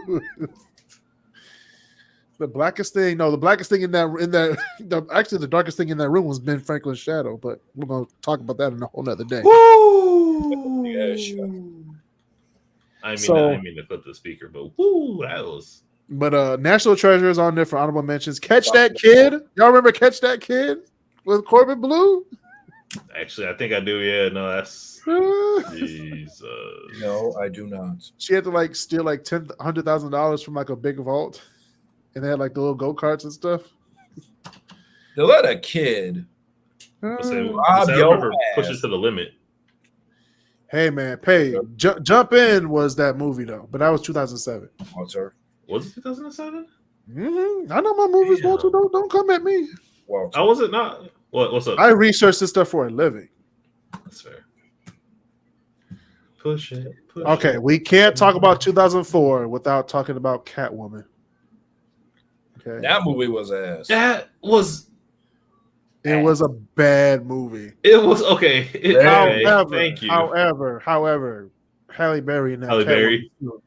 Speaker 1: The blackest thing in actually the darkest thing in that room was Ben Franklin's shadow, but we're gonna talk about that in a whole nother day.
Speaker 2: Woo!
Speaker 3: Yeah, sure.
Speaker 2: I
Speaker 1: So-
Speaker 2: mean to clip the speaker, but woo, that was
Speaker 1: But National Treasure is on there for honorable mentions. Catch That Kid. Y'all remember Catch That Kid with Corbin Blue?
Speaker 2: actually I think I do. Yeah, no, that's Jesus.
Speaker 3: No, I do not.
Speaker 1: She had to like steal like $100,000 from like a big vault, and they had like the little go karts and stuff.
Speaker 3: To let a kid.
Speaker 2: Let's say,
Speaker 3: Rob
Speaker 2: I
Speaker 3: your
Speaker 2: remember Push It
Speaker 3: ass.
Speaker 2: to the Limit.
Speaker 1: Hey man, Jump In was that movie though, but that was 2007.
Speaker 3: Walter.
Speaker 2: Was it 2007?
Speaker 1: I know my movies,
Speaker 2: Damn.
Speaker 1: Walter. Don't come at me.
Speaker 3: Walter.
Speaker 2: I was it not. What's up?
Speaker 1: I research this stuff for a living.
Speaker 2: That's fair. Push it.
Speaker 1: Okay, we can't talk about 2004 without talking about Catwoman. Okay,
Speaker 3: That movie was ass.
Speaker 2: That was.
Speaker 1: it was a bad movie.
Speaker 2: It was okay. Okay,
Speaker 1: However,
Speaker 2: thank you.
Speaker 1: However, Halle Berry and that
Speaker 2: Halle Berry.
Speaker 1: Catwoman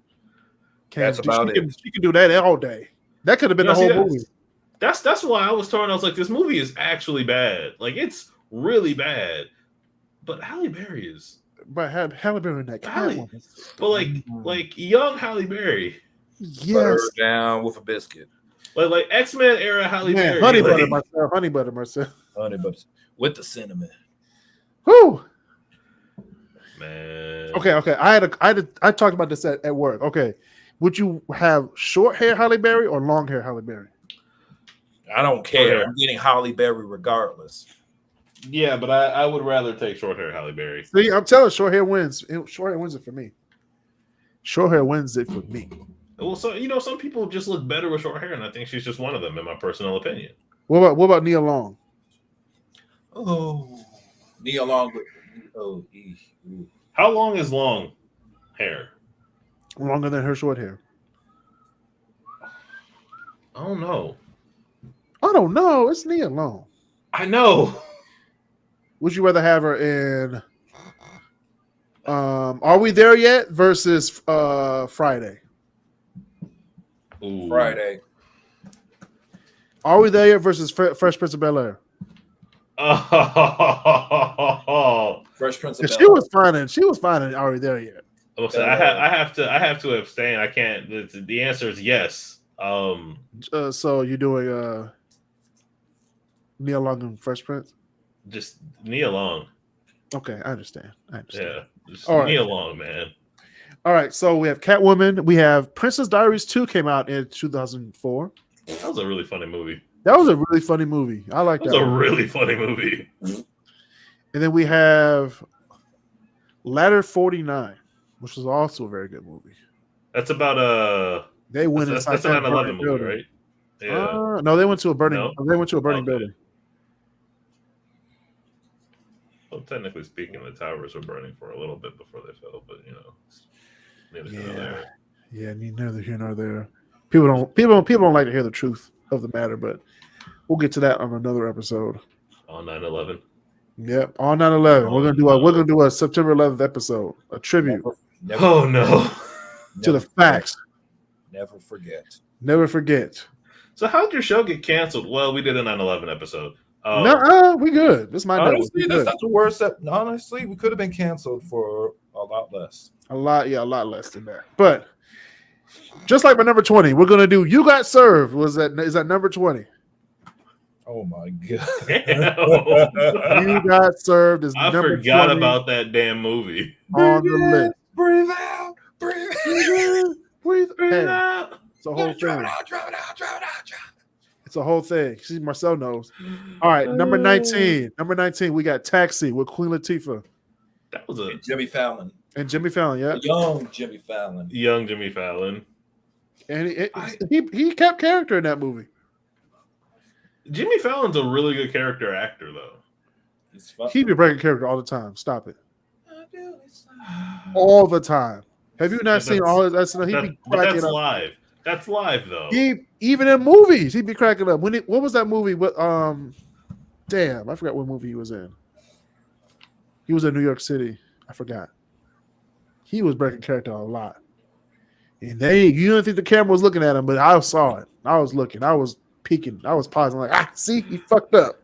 Speaker 3: That's about it.
Speaker 1: She can do that all day. That could have been
Speaker 2: You
Speaker 1: the
Speaker 2: know,
Speaker 1: whole
Speaker 2: see,
Speaker 1: movie.
Speaker 2: That's why I was torn. I was like, this movie is actually bad. Like it's really bad. But Halle Berry is.
Speaker 1: But Halle Berry and that
Speaker 2: Halle-
Speaker 1: Catwoman.
Speaker 2: But like young Halle Berry.
Speaker 1: Yes,
Speaker 3: Butter down with a biscuit.
Speaker 2: Like X-Men era Halle
Speaker 1: man,
Speaker 2: Berry.
Speaker 1: honey
Speaker 2: like,
Speaker 1: butter myself, honey butter myself.
Speaker 3: Honey butter with the cinnamon.
Speaker 1: Whew.
Speaker 2: Man.
Speaker 1: Okay. I talked about this at work. Okay, would you have short hair Halle Berry or long hair Halle Berry?
Speaker 3: I don't care.
Speaker 2: hair.
Speaker 3: I'm getting Halle Berry regardless.
Speaker 2: Yeah, but I would rather take short hair Halle Berry.
Speaker 1: See, I'm telling you, short hair wins. Short hair wins it for me. Short hair wins it for me.
Speaker 2: Well, so some people just look better with short hair, and I think she's just one of them, in my personal opinion.
Speaker 1: What about Nia Long?
Speaker 3: Oh, Nia Long.
Speaker 2: How long is long hair?
Speaker 1: Longer than her short hair.
Speaker 2: I don't know.
Speaker 1: I don't know. It's Nia Long.
Speaker 2: I know.
Speaker 1: Would you rather have her in Are We There Yet versus Friday?
Speaker 2: Ooh.
Speaker 3: Friday.
Speaker 1: Are We There Yet versus Fresh Prince of Bel-Air?
Speaker 2: Oh.
Speaker 3: Fresh Prince of
Speaker 1: She
Speaker 3: Bel-Air.
Speaker 1: was fine in Are We There Yet?
Speaker 2: Oh, so I have to abstain. I can't. The answer is yes.
Speaker 1: So you're doing Nia Long and Fresh Prince?
Speaker 2: Just Nia Long.
Speaker 1: Okay, I understand.
Speaker 2: Yeah, just
Speaker 1: All right.
Speaker 2: Nia Long, man.
Speaker 1: All right, so we have Catwoman. We have Princess Diaries 2 came out in 2004.
Speaker 2: That was a really funny movie.
Speaker 1: That was a really funny movie. I like
Speaker 2: That
Speaker 1: that
Speaker 2: was a
Speaker 1: one.
Speaker 2: really funny movie.
Speaker 1: And then we have Ladder 49, which was also a very good movie.
Speaker 2: That's about
Speaker 1: They went
Speaker 2: that's
Speaker 1: inside
Speaker 2: an
Speaker 1: that
Speaker 2: 9/11
Speaker 1: burning
Speaker 2: movie,
Speaker 1: building.
Speaker 2: right? Yeah.
Speaker 1: No, they went to a burning.
Speaker 2: No?
Speaker 1: They went to a burning
Speaker 2: Okay.
Speaker 1: building.
Speaker 2: Well, technically speaking, the towers were burning for a little bit before they fell, but neither here nor there.
Speaker 1: Yeah, neither here nor there. People don't like to hear the truth of the matter, but we'll get to that on another episode.
Speaker 2: On 9/11.
Speaker 1: Yep, on 9/11. We're gonna do a September 11th episode, a tribute
Speaker 3: Never,
Speaker 2: Oh no.
Speaker 1: to the facts.
Speaker 3: Never forget.
Speaker 1: Never forget.
Speaker 2: So how did your show get canceled? Well, we did a 9/11 episode.
Speaker 1: We good. This is my network.
Speaker 3: Honestly,
Speaker 1: We
Speaker 3: that's
Speaker 1: good.
Speaker 3: not the worst. Honestly, we could have been canceled for a lot less.
Speaker 1: A lot less than that. But just like my number 20, we're gonna do You Got Served. Is that number 20?
Speaker 3: Oh my god!
Speaker 1: You Got Served is
Speaker 2: I
Speaker 1: number
Speaker 2: forgot
Speaker 1: 20
Speaker 2: about that damn movie.
Speaker 1: on the list.
Speaker 3: Breathe out. Breathe out.
Speaker 1: Breathe. Hey,
Speaker 2: out.
Speaker 1: it's a whole
Speaker 3: Drive
Speaker 1: thing.
Speaker 3: it out. Drive it out. Drive it out.
Speaker 1: It's a whole thing. See, Marcel knows. All right, number 19. Number 19, we got Taxi with Queen Latifah
Speaker 2: That was a
Speaker 3: Jimmy Fallon.
Speaker 1: and Jimmy Fallon. Yeah,
Speaker 3: Young Jimmy Fallon.
Speaker 2: young Jimmy Fallon.
Speaker 1: and he kept character in that movie.
Speaker 2: Jimmy Fallon's a really good character actor, though.
Speaker 3: He's fun.
Speaker 1: He be breaking character all the time. Stop it. All the time. Have you not seen all of that stuff? He be
Speaker 2: But
Speaker 1: cracking
Speaker 2: that's
Speaker 1: up.
Speaker 2: live. That's live, though.
Speaker 1: Even in movies, he'd be cracking up. What was that movie? What damn, I forgot what movie he was in. He was in New York City. I forgot. He was breaking character a lot. And you don't think the camera was looking at him, but I saw it. I was looking. I was peeking. I was pausing. Like, see, he fucked up.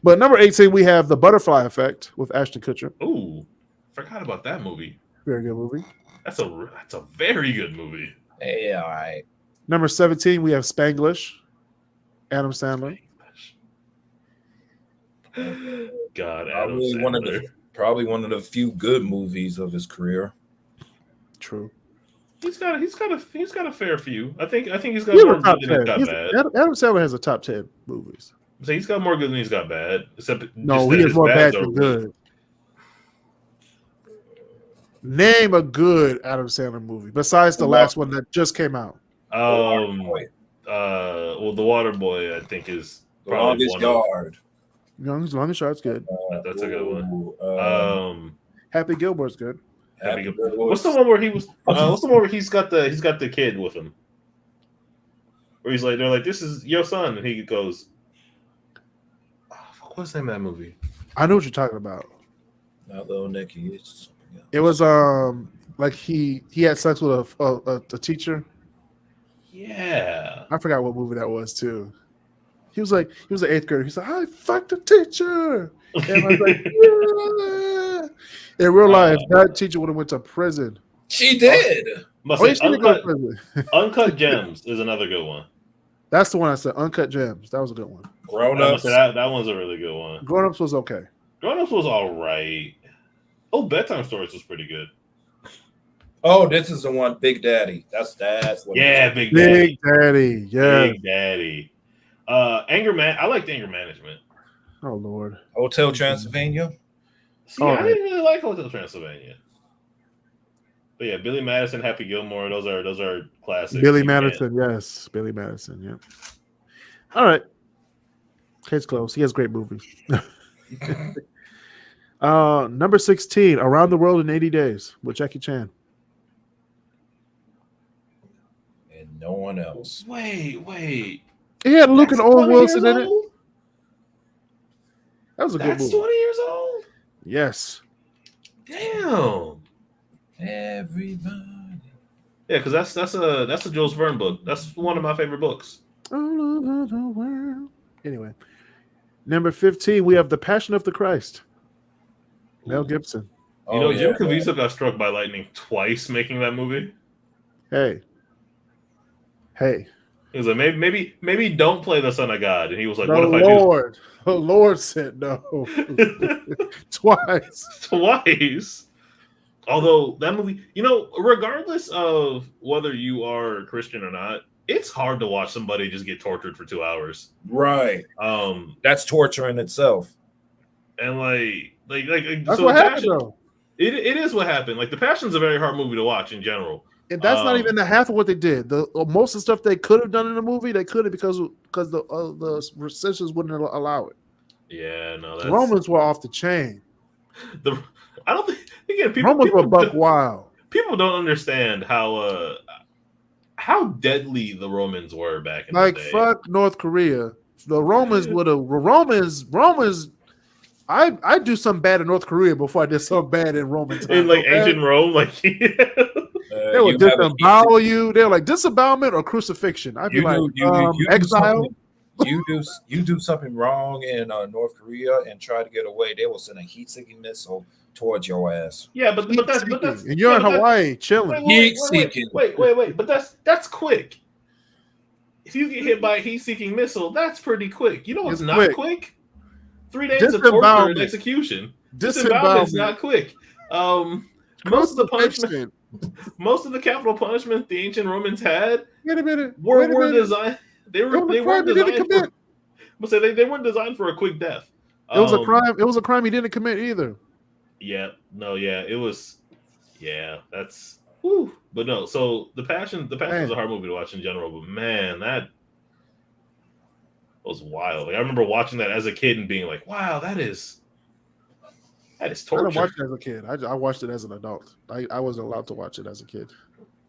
Speaker 1: But number 18, we have The Butterfly Effect with Ashton Kutcher.
Speaker 2: Ooh, forgot about that movie.
Speaker 1: Very good movie.
Speaker 2: That's a very good movie.
Speaker 3: Hey, all right.
Speaker 1: Number 17, we have Spanglish. Adam Sandler.
Speaker 2: God, Adam Sandler.
Speaker 3: Probably one of the few good movies of his career.
Speaker 1: True.
Speaker 2: He's got a fair few. I think he's got
Speaker 1: He's
Speaker 2: more
Speaker 1: a top
Speaker 2: good than
Speaker 1: 10.
Speaker 2: he's got bad.
Speaker 1: Adam Sandler has a top 10 movies.
Speaker 2: So he's got more good than he's got bad. Except
Speaker 1: No, he has more bad than good. Name a good Adam Sandler movie besides the last one that just came out.
Speaker 2: Well, The Waterboy, I think, is
Speaker 3: The
Speaker 2: probably
Speaker 3: Longest Yard.
Speaker 1: Longest Yard's good.
Speaker 2: That's a good one.
Speaker 1: Happy Gilmore's good.
Speaker 2: What's the one where he was? What's the one where he's got the kid with him? Where he's like, they're like, "This is your son," and he goes, "What's the name of that movie?"
Speaker 1: I know what you're talking about.
Speaker 3: Not Little Nicky.
Speaker 1: It was like he had sex with a teacher.
Speaker 2: Yeah,
Speaker 1: I forgot what movie that was too. He was an 8th grader. He's like, I fucked a teacher. And I was like, yeah. In real life, that teacher would have went to prison.
Speaker 3: She did.
Speaker 2: Uncut Gems is another good one.
Speaker 1: That's the one I said. Uncut Gems. That was a good one.
Speaker 3: Grown Ups.
Speaker 2: That one's a really good one.
Speaker 1: Grown Ups was okay.
Speaker 2: Grown Ups was all right. Oh, Bedtime Stories was pretty good.
Speaker 3: Oh, this is the one, Big Daddy. That's what.
Speaker 2: Yeah, Big Daddy.
Speaker 1: Big Daddy. Yeah.
Speaker 2: Big Daddy. I liked Anger Management.
Speaker 1: Oh Lord.
Speaker 3: Hotel Transylvania.
Speaker 2: See, I didn't really like Hotel Transylvania. But yeah, Billy Madison, Happy Gilmore, those are classics.
Speaker 1: Billy Madison, yes. Billy Madison, yeah. All right. Case closed. He has great movies. Number 16, Around the World in 80 Days with Jackie Chan.
Speaker 3: And no one else.
Speaker 2: Wait.
Speaker 1: He had Luke and Owen Wilson in it. That was a good movie.
Speaker 2: That's 20 years old?
Speaker 1: Yes.
Speaker 2: Damn.
Speaker 3: Everybody.
Speaker 2: Yeah, because that's a Jules Verne book. That's one of my favorite books.
Speaker 1: All over the world. Anyway. Number 15, we have The Passion of the Christ. Mel Gibson.
Speaker 2: Jim Caviezel got struck by lightning twice making that movie.
Speaker 1: Hey.
Speaker 2: He was like, maybe don't play the Son of God. And he was like,
Speaker 1: The
Speaker 2: what if
Speaker 1: Lord. I do? The Lord said no.
Speaker 2: Twice. Although that movie, regardless of whether you are Christian or not, it's hard to watch somebody just get tortured for 2 hours.
Speaker 3: Right. That's torture in itself.
Speaker 2: And
Speaker 1: that's so what happened, though.
Speaker 2: It is what happened. Like, The Passion's a very hard movie to watch in general.
Speaker 1: And that's not even the half of what they did. The most of the stuff they could have done in the movie, they couldn't because the recessions wouldn't allow it.
Speaker 2: Yeah, no,
Speaker 1: the Romans were off the chain.
Speaker 2: I don't think
Speaker 1: Romans were buck wild.
Speaker 2: People don't understand how deadly the Romans were back in the day.
Speaker 1: Fuck North Korea. The Romans would have Romans. I'd do something bad in North Korea before I did something bad in Roman time.
Speaker 2: In ancient Rome,
Speaker 1: they would disembowel you. They're like disembowelment or crucifixion. I'd be exile.
Speaker 3: You do something wrong in North Korea and try to get away, they will send a heat-seeking missile towards your ass.
Speaker 2: Yeah, but that's
Speaker 1: and you're in Hawaii chilling.
Speaker 3: Heat-seeking.
Speaker 2: Wait, but that's quick. If you get hit by a heat-seeking missile, that's pretty quick. You know what's not quick? 3 days of torture and execution. Disembowelment is not quick. Most of the capital punishment the ancient Romans had were designed. They weren't designed for a quick death.
Speaker 1: It was a crime. It was a crime he didn't commit either.
Speaker 2: Yeah. It was. Yeah, that's. Whew. But no. So the Passion is a hard movie to watch in general. But man, that was wild. Like, I remember watching that as a kid and being like, "Wow, that is torture."
Speaker 1: I didn't watch it as a kid. I watched it as an adult. I wasn't allowed to watch it as a kid.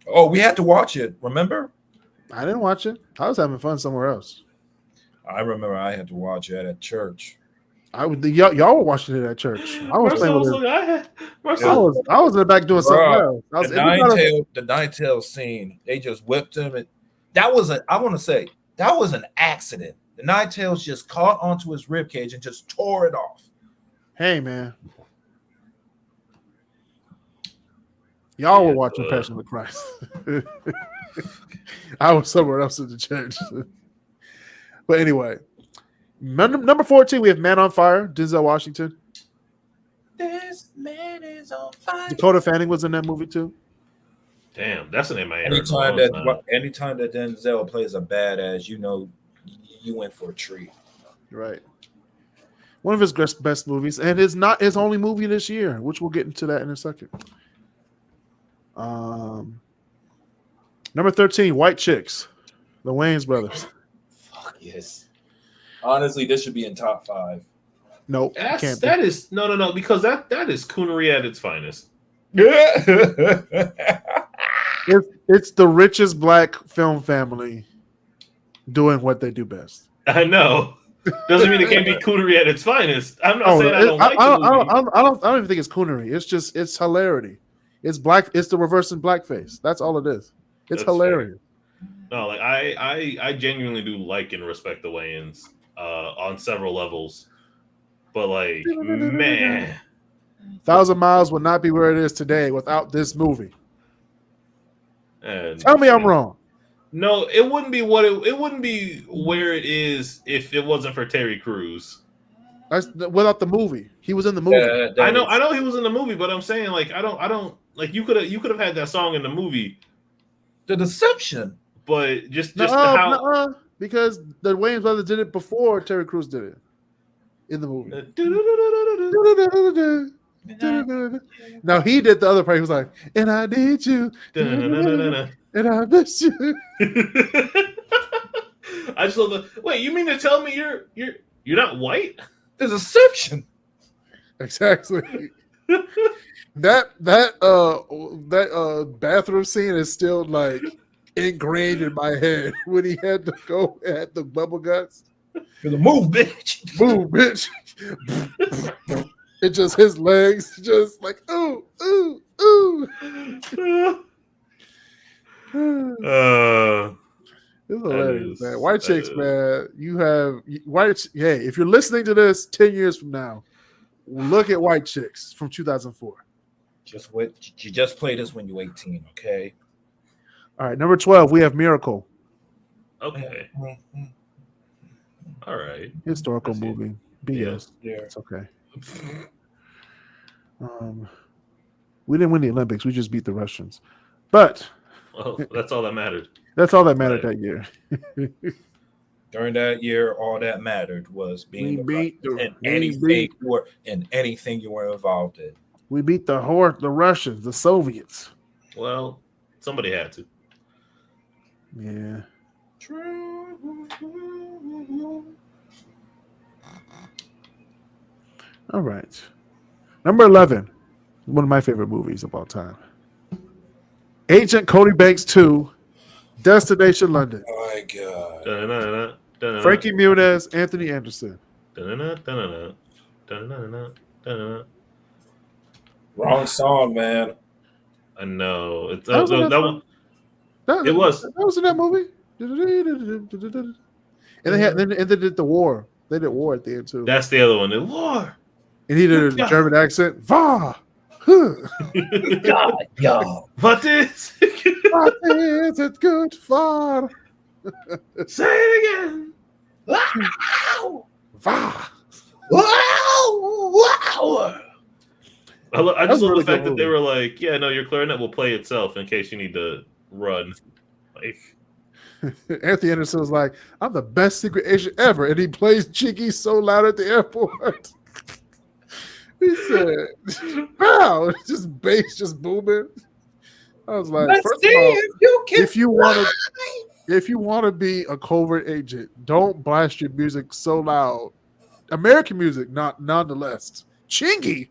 Speaker 3: Oh, we had to watch it. Remember?
Speaker 1: I didn't watch it. I was having fun somewhere else.
Speaker 3: I remember I had to watch it at church.
Speaker 1: Y'all were watching it at church. I was playing
Speaker 2: Marcel
Speaker 1: with
Speaker 2: was
Speaker 1: it.
Speaker 2: like, Marcel.
Speaker 1: I was in the back doing something else.
Speaker 3: The nine tail scene, they just whipped him, and that was I want to say that was an accident. The nine tails just caught onto his rib cage and just tore it off.
Speaker 1: Hey man, y'all were watching Passion of the Christ. I was somewhere else in the church. But anyway, number 14, we have Man on Fire, Denzel Washington.
Speaker 3: This man is on fire.
Speaker 1: Dakota Fanning was in that movie too.
Speaker 2: Damn, that's the name I heard.
Speaker 3: Anytime that Denzel plays a badass, you know you went for a treat.
Speaker 1: Right. One of his best movies, and it's not his only movie this year, which we'll get into that in a second. Number 13, White Chicks, the Wayans brothers.
Speaker 3: Fuck yes. Honestly, this should be in top 5.
Speaker 1: Nope.
Speaker 2: No, because that is coonery at its finest.
Speaker 1: It's the richest black film family doing what they do best.
Speaker 2: I know. Doesn't mean it can't be coonery at its finest. I'm not saying I don't like the movie.
Speaker 1: I don't even think it's coonery. It's hilarity. It's black. It's the reverse in blackface. That's all it is. It's hilarious.
Speaker 2: Fair. No, like I genuinely do like and respect the Wayans on several levels. But like, man,
Speaker 1: 1,000 Miles would not be where it is today without this movie.
Speaker 2: And,
Speaker 1: tell me I'm wrong.
Speaker 2: No, it wouldn't be it wouldn't be where it is if it wasn't for Terry Crews.
Speaker 1: That's without the movie. He was in the movie.
Speaker 2: I know he was in the movie, but I'm saying like I don't like you could have had that song in the movie.
Speaker 3: The Deception.
Speaker 2: But just how
Speaker 1: because the Wayans brothers did it before Terry Crews did it in the movie. Now he did the other part. He was like, "And I did you, and I missed you."
Speaker 2: I just love the. Wait, you mean to tell me you're not white?
Speaker 3: The Deception.
Speaker 1: Exactly. that bathroom scene is still like ingrained in my head when he had to go at the bubble guts.
Speaker 3: Move, bitch.
Speaker 1: Move, bitch. It just his legs just like ooh. It's hilarious, man. White Chicks, man. You have white. Hey, if you're listening to this 10 years from now, look at White Chicks from 2004.
Speaker 3: Just wait. You just play this when you're 18, okay?
Speaker 1: All right, number 12, we have Miracle.
Speaker 2: Okay. All right.
Speaker 1: Historical movie. BS.
Speaker 3: Yeah.
Speaker 1: It's okay. We didn't win the Olympics. We just beat the Russians. But
Speaker 2: well, that's all that mattered.
Speaker 1: That's all that mattered that year.
Speaker 3: During that year, all that mattered was being anything you were involved in.
Speaker 1: We beat the Russians, the Soviets.
Speaker 2: Well, somebody had to.
Speaker 1: Yeah. All right. Number 11. One of my favorite movies of all time. Agent Cody Banks 2, Destination London.
Speaker 3: Oh my God.
Speaker 1: Frankie Muniz, Anthony Anderson.
Speaker 3: Wrong song, man.
Speaker 2: I know. It
Speaker 1: was in that movie. And they did the war. They did war at the end too.
Speaker 2: That's the other one. The war.
Speaker 1: And he did a German accent. Va.
Speaker 3: God, yo.
Speaker 2: What is
Speaker 1: it good for?
Speaker 2: Say it again.
Speaker 3: Wow.
Speaker 1: Va.
Speaker 3: Wow.
Speaker 2: I just love the fact that they were like, yeah, no, your clarinet will play itself in case you need to run. Like,
Speaker 1: Anthony Anderson was like, I'm the best secret agent ever. And he plays Jiggy so loud at the airport. He said, wow, just bass just booming. I was like, first of all, if you want to be a covert agent, don't blast your music so loud. American music, nonetheless. Chingy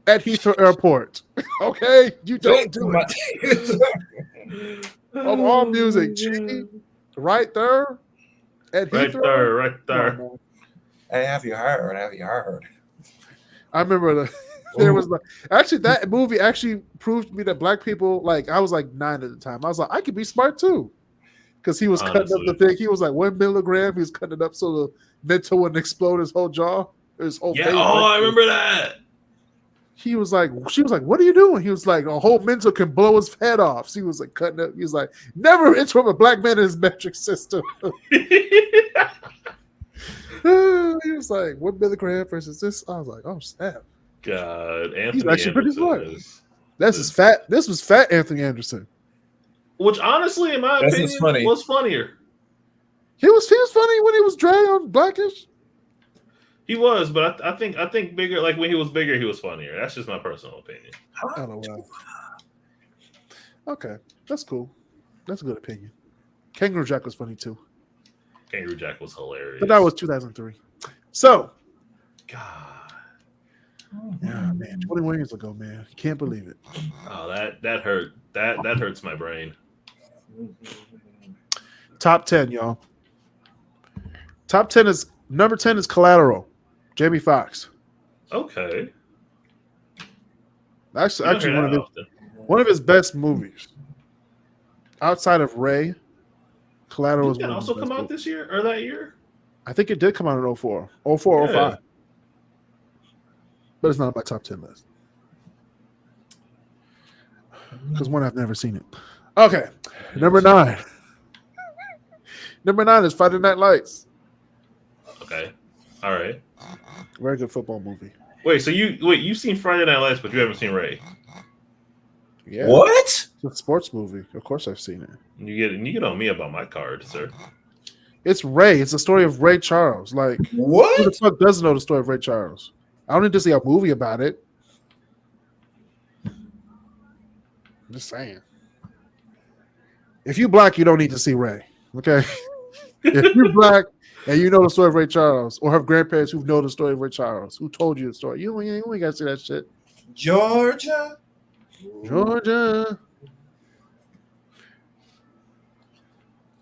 Speaker 1: at Heathrow Airport. Okay? You don't do it. Of all music, Chingy, right there at Heathrow.
Speaker 2: Right there.
Speaker 3: Have you heard? Have you heard?
Speaker 1: I remember there was actually that movie actually proved to me that black people, like, I was like 9 at the time. I was like, I could be smart too. Because he was cutting up the thing. He was like 1 milligram. He was cutting it up so the mental wouldn't explode his whole jaw. His whole face.
Speaker 2: Oh, I remember that.
Speaker 1: She was like, what are you doing? He was like, a whole mental can blow his head off. So he was like cutting up. He was like, never interrupt a black man in his metric system. He was like, 1 milligram versus this. I was like, oh snap.
Speaker 2: God, Anthony
Speaker 1: He's actually pretty
Speaker 2: Anderson
Speaker 1: smart. This was fat Anthony Anderson.
Speaker 2: Which honestly, in my opinion, was funnier.
Speaker 1: He was funny when he was dry on Blackish.
Speaker 2: He was, but I think bigger. Like when he was bigger, he was funnier. That's just my personal opinion.
Speaker 1: Oh wow. Okay, that's cool. That's a good opinion. Kangaroo Jack was funny too.
Speaker 2: Kangaroo Jack was hilarious.
Speaker 1: But that was 2003. So,
Speaker 2: God.
Speaker 1: Yeah, man, 21 years ago, man. Can't believe it.
Speaker 2: Oh, that hurt. That hurts my brain.
Speaker 1: Top 10, y'all. Top 10 is number 10 is Collateral. Jamie Foxx.
Speaker 2: Okay.
Speaker 1: Actually one of his best movies. Outside of Ray, Collateral
Speaker 2: Did that also come out this year or that year?
Speaker 1: I think it did come out in 04. 04, 05. But it's not on my top 10 list. Because one, I've never seen it. Okay. Number 9. Number 9 is Friday Night Lights.
Speaker 2: Okay. All right.
Speaker 1: Very good football movie.
Speaker 2: Wait, you've seen Friday Night Lights, but you haven't seen Ray.
Speaker 1: Yeah.
Speaker 3: What?
Speaker 1: It's a sports movie. Of course I've seen it.
Speaker 2: You get on me about my card, sir.
Speaker 1: It's Ray. It's the story of Ray Charles. Like,
Speaker 3: what?
Speaker 1: Who the fuck doesn't know the story of Ray Charles? I don't need to see a movie about it. I'm just saying. If you black, you don't need to see Ray. Okay? If you're black and you know the story of Ray Charles, or have grandparents who know the story of Ray Charles, who told you the story, you ain't got to see that shit.
Speaker 3: Georgia.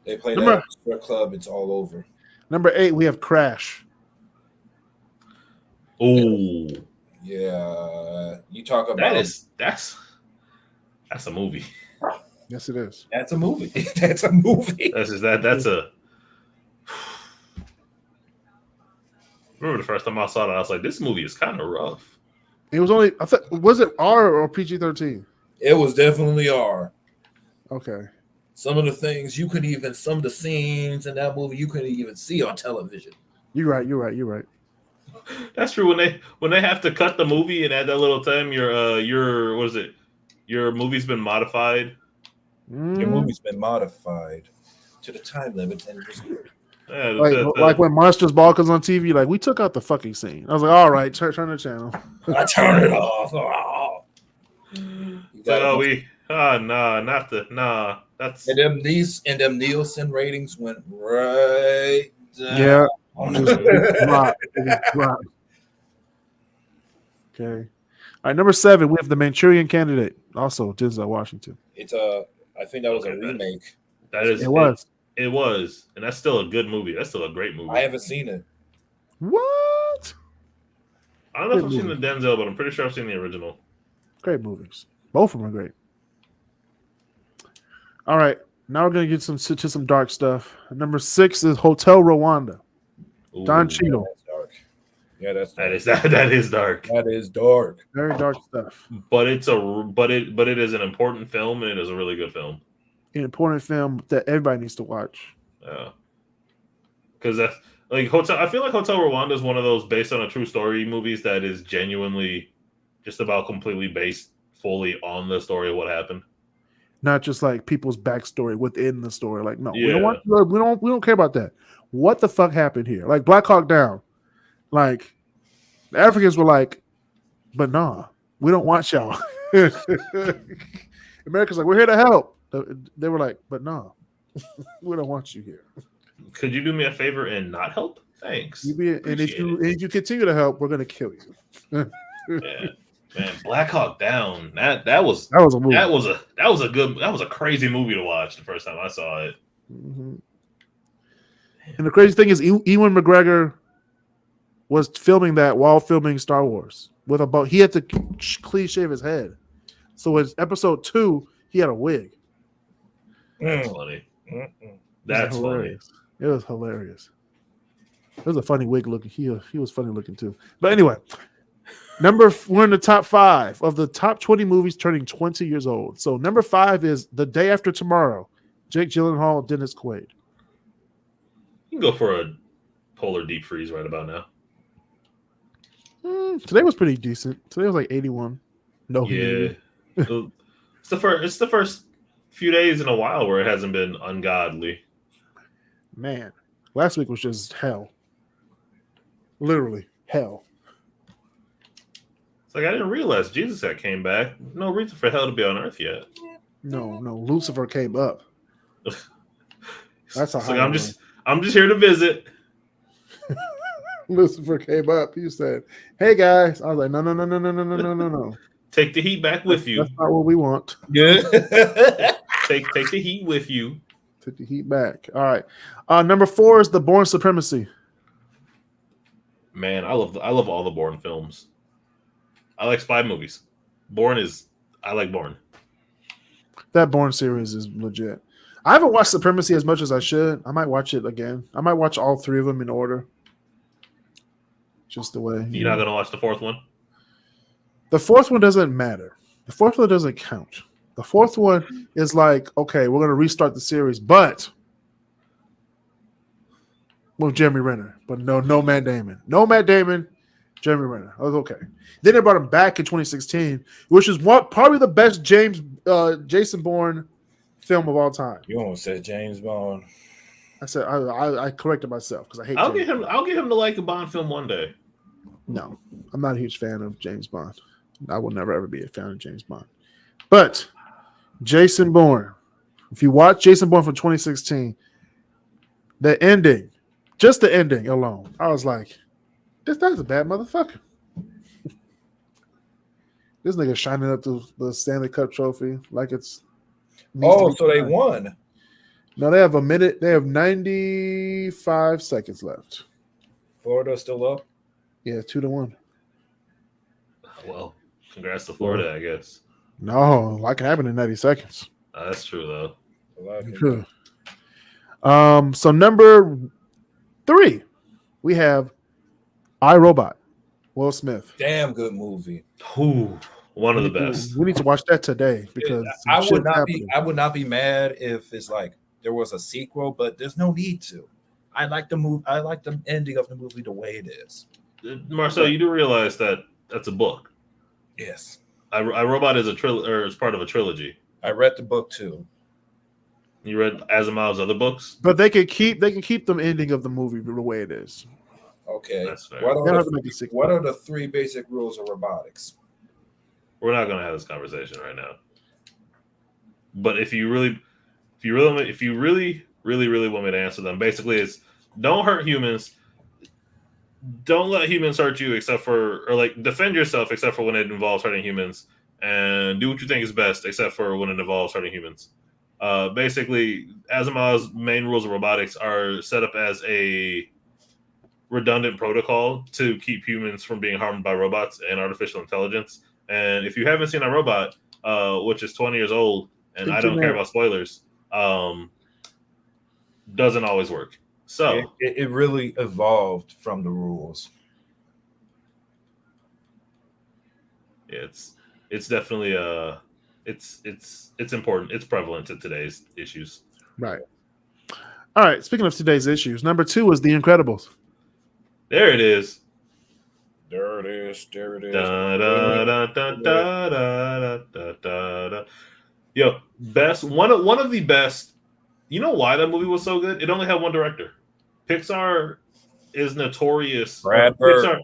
Speaker 3: They play that at the club. It's all over.
Speaker 1: Number 8, we have Crash.
Speaker 2: Oh,
Speaker 3: yeah. You talk about
Speaker 2: that's a movie.
Speaker 1: Yes, it is.
Speaker 3: That's a movie. That's a movie.
Speaker 2: That's a. Remember the first time I saw it, I was like, "This movie is kind of rough."
Speaker 1: It was only. Was it R or PG-13?
Speaker 3: It was definitely R.
Speaker 1: Okay.
Speaker 3: Some of the things some of the scenes in that movie you couldn't even see on television.
Speaker 1: You're right.
Speaker 2: That's true. When they have to cut the movie and add that little time, your what is it? Your movie's been modified.
Speaker 3: Your movie's been modified to the time limit, and
Speaker 1: like when Monsters Ball comes on TV, like we took out the fucking scene. I was like, all right, turn the channel.
Speaker 3: I turn it off. Oh. That's and them Nielsen ratings went right down.
Speaker 1: Yeah. Dropped. Okay. All right, number 7, we have The Manchurian Candidate, also Denzel Washington.
Speaker 3: I think that was a remake.
Speaker 2: It was, and that's still a good movie. That's still a great movie.
Speaker 3: I haven't seen it.
Speaker 1: What?
Speaker 2: I don't know if I've seen the Denzel, but I'm pretty sure I've seen the original.
Speaker 1: Great movies. Both of them are great. All right, now we're gonna get to some dark stuff. Number 6 is Hotel Rwanda.
Speaker 2: Ooh,
Speaker 1: Don Cheadle.
Speaker 3: That's dark. Yeah, that
Speaker 2: is dark.
Speaker 3: That is dark.
Speaker 1: Very dark stuff.
Speaker 2: But it is an important film, and it is a really good film.
Speaker 1: An important film that everybody needs to watch.
Speaker 2: Yeah, because that's like Hotel. I feel like Hotel Rwanda is one of those based on a true story movies that is genuinely just about completely based fully on the story of what happened.
Speaker 1: Not just like people's backstory within the story. Like, no,
Speaker 2: yeah.
Speaker 1: we don't care about that. What the fuck happened here? Like Black Hawk Down. Like the Africans were like, but nah, we don't want y'all. America's like, we're here to help. They were like, but nah, we don't want you here.
Speaker 2: Could you do me a favor and not help? Thanks.
Speaker 1: And if you continue to help, we're gonna kill you.
Speaker 2: Yeah. Man, Black Hawk Down. That was
Speaker 1: a movie.
Speaker 2: That was a crazy movie to watch the first time I saw it.
Speaker 1: Mm-hmm. And the crazy thing is, Ewan McGregor was filming that while filming Star Wars with a bow. He had to clean shave his head. So in episode 2, he had a wig.
Speaker 2: That's funny. That's funny.
Speaker 1: It was hilarious. It was a funny wig looking. He was funny looking too. But anyway, we're in the top 5 of the top 20 movies turning 20 years old. So number 5 is The Day After Tomorrow. Jake Gyllenhaal, Dennis Quaid.
Speaker 2: You can go for a polar deep freeze right about now.
Speaker 1: Today was pretty decent. Today was like 81. No humidity.
Speaker 2: It's the first few days in a while where it hasn't been ungodly.
Speaker 1: Man, last week was just hell. Literally hell.
Speaker 2: It's like I didn't realize Jesus had came back. No reason for hell to be on earth yet.
Speaker 1: No, Lucifer came up. That's a high.
Speaker 2: I'm just here to visit.
Speaker 1: Lucifer came up. He said, "Hey guys," I was like, "No."
Speaker 2: Take the heat back with you.
Speaker 1: That's not what we want.
Speaker 3: Yeah.
Speaker 2: Take the heat with you.
Speaker 1: Take the heat back. All right. Number 4 is The Bourne Supremacy.
Speaker 2: Man, I love all the Bourne films. I like spy movies. I like Bourne.
Speaker 1: That Bourne series is legit. I haven't watched Supremacy as much as I should. I might watch it again. I might watch all 3 of them in order. Just the way.
Speaker 2: You're not gonna watch the 4th one?
Speaker 1: The 4th one doesn't matter. The 4th one doesn't count. The 4th one is like, okay, we're gonna restart the series, but with Jeremy Renner, but no Matt Damon. No Matt Damon, Jeremy Renner. I was okay. Then they brought him back in 2016, which is probably the best Jason Bourne film of all time.
Speaker 3: You almost said James Bond.
Speaker 1: I said I corrected myself because I hate.
Speaker 2: I'll get him to like a Bond film one day.
Speaker 1: No, I'm not a huge fan of James Bond. I will never ever be a fan of James Bond. But Jason Bourne, if you watch Jason Bourne from 2016, the ending, just the ending alone, I was like, that's a bad motherfucker. This nigga shining up the Stanley Cup trophy like it's.
Speaker 3: Oh, so they won.
Speaker 1: No, they have a minute. They have 95 seconds left.
Speaker 3: Florida still up?
Speaker 1: Yeah, 2-1.
Speaker 2: Well, congrats to Florida, I guess.
Speaker 1: No, that can happen in 90 seconds.
Speaker 2: That's true, though.
Speaker 1: True. So number 3, we have iRobot. Will Smith.
Speaker 3: Damn good movie.
Speaker 2: Ooh, one of the best.
Speaker 1: We need to watch that today because
Speaker 3: I would not be mad if it's like there was a sequel, but there's no need to. I like the ending of the movie the way it is.
Speaker 2: Marcel, you do realize that that's a book.
Speaker 3: Yes.
Speaker 2: iRobot is is part of a trilogy.
Speaker 3: I read the book too.
Speaker 2: You read Asimov's other books?
Speaker 1: But they can keep the ending of the movie the way it is.
Speaker 3: Okay.
Speaker 2: That's fair.
Speaker 3: What are the 3 basic rules of robotics?
Speaker 2: We're not going to have this conversation right now. But if you really want me to answer them, basically it's don't hurt humans. Don't let humans hurt you defend yourself except for when it involves hurting humans, and do what you think is best except for when it involves hurting humans. Basically, Asimov's main rules of robotics are set up as a redundant protocol to keep humans from being harmed by robots and artificial intelligence. And if you haven't seen iRobot, which is 20 years old, and I don't care about spoilers, doesn't always work. So
Speaker 3: it really evolved from the rules.
Speaker 2: It's definitely it's important. It's prevalent to today's issues.
Speaker 1: Right. All right. Speaking of today's issues, number 2 is The Incredibles.
Speaker 2: There it is.
Speaker 3: There it is. There it is.
Speaker 2: Da, da, da, da, da, da, da, da, da. Yo, one of the best. You know why that movie was so good? It only had one director. Pixar is notorious.
Speaker 3: Brad Bird.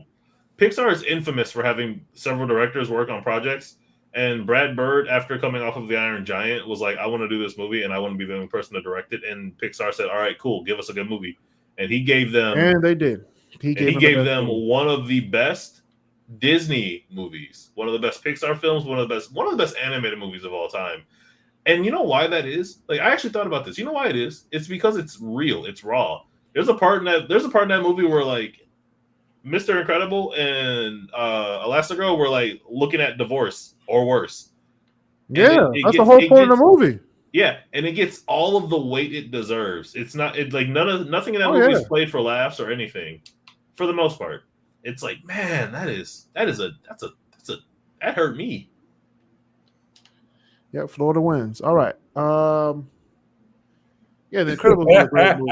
Speaker 2: Pixar is infamous for having several directors work on projects. And Brad Bird, after coming off of The Iron Giant, was like, I want to do this movie and I want to be the only person to direct it. And Pixar said, all right, cool, give us a good movie. And he gave them.
Speaker 1: And they did. He gave them
Speaker 2: one of the best Disney movies, one of the best Pixar films, one of the best animated movies of all time. And you know why that is? Like, I actually thought about this. You know why it is? It's because it's real. It's raw. There's a part in that movie where like Mr. Incredible and Elastigirl were like looking at divorce or worse.
Speaker 1: Yeah, that's the whole point of the movie.
Speaker 2: Yeah, and it gets all of the weight it deserves. It's not like nothing in that
Speaker 1: Oh,
Speaker 2: movie
Speaker 1: yeah.
Speaker 2: is played for laughs or anything, for the most part. It's like, man, that hurt me.
Speaker 1: Yeah, Florida wins. All right. Yeah, The Incredibles was a great movie.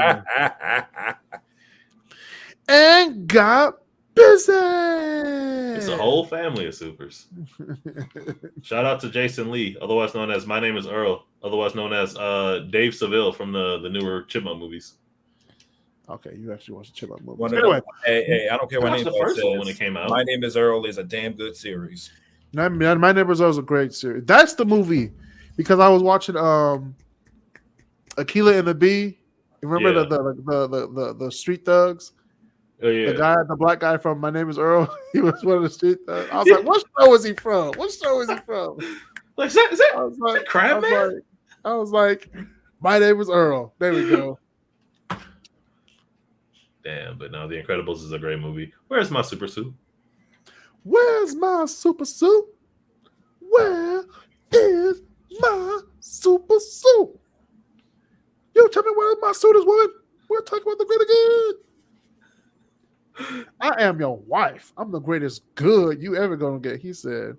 Speaker 1: And got busy.
Speaker 2: It's a whole family of supers. Shout out to Jason Lee, otherwise known as My Name is Earl, otherwise known as Dave Seville from the newer Chipmunk movies.
Speaker 1: Okay, you actually watched the Chipmunk movie.
Speaker 3: One of
Speaker 1: Anyway,
Speaker 3: hey, I don't care
Speaker 2: I
Speaker 3: what
Speaker 2: watched the
Speaker 3: anybody
Speaker 2: first one
Speaker 3: says.
Speaker 2: when it came out.
Speaker 3: My Name is Earl is a damn good series.
Speaker 1: My Neighbor Zoro is a great series. That's the movie because I was watching Aquila and the Bee. You remember the street thugs?
Speaker 2: Oh, yeah.
Speaker 1: The black guy from My Name is Earl. He was one of the street thugs. I was like, what show is he from? What show is he from?
Speaker 2: Like, is that
Speaker 1: I was like,
Speaker 2: Crab Man?
Speaker 1: I was like, My Name is Earl. There we go.
Speaker 2: Damn, but no, The Incredibles is a great movie. Where's my super suit?
Speaker 1: Where's my super suit? Where is my super suit? You tell me where my suit is, woman. We're talking about the greater good. I am your wife. I'm the greatest good you ever gonna get. He said.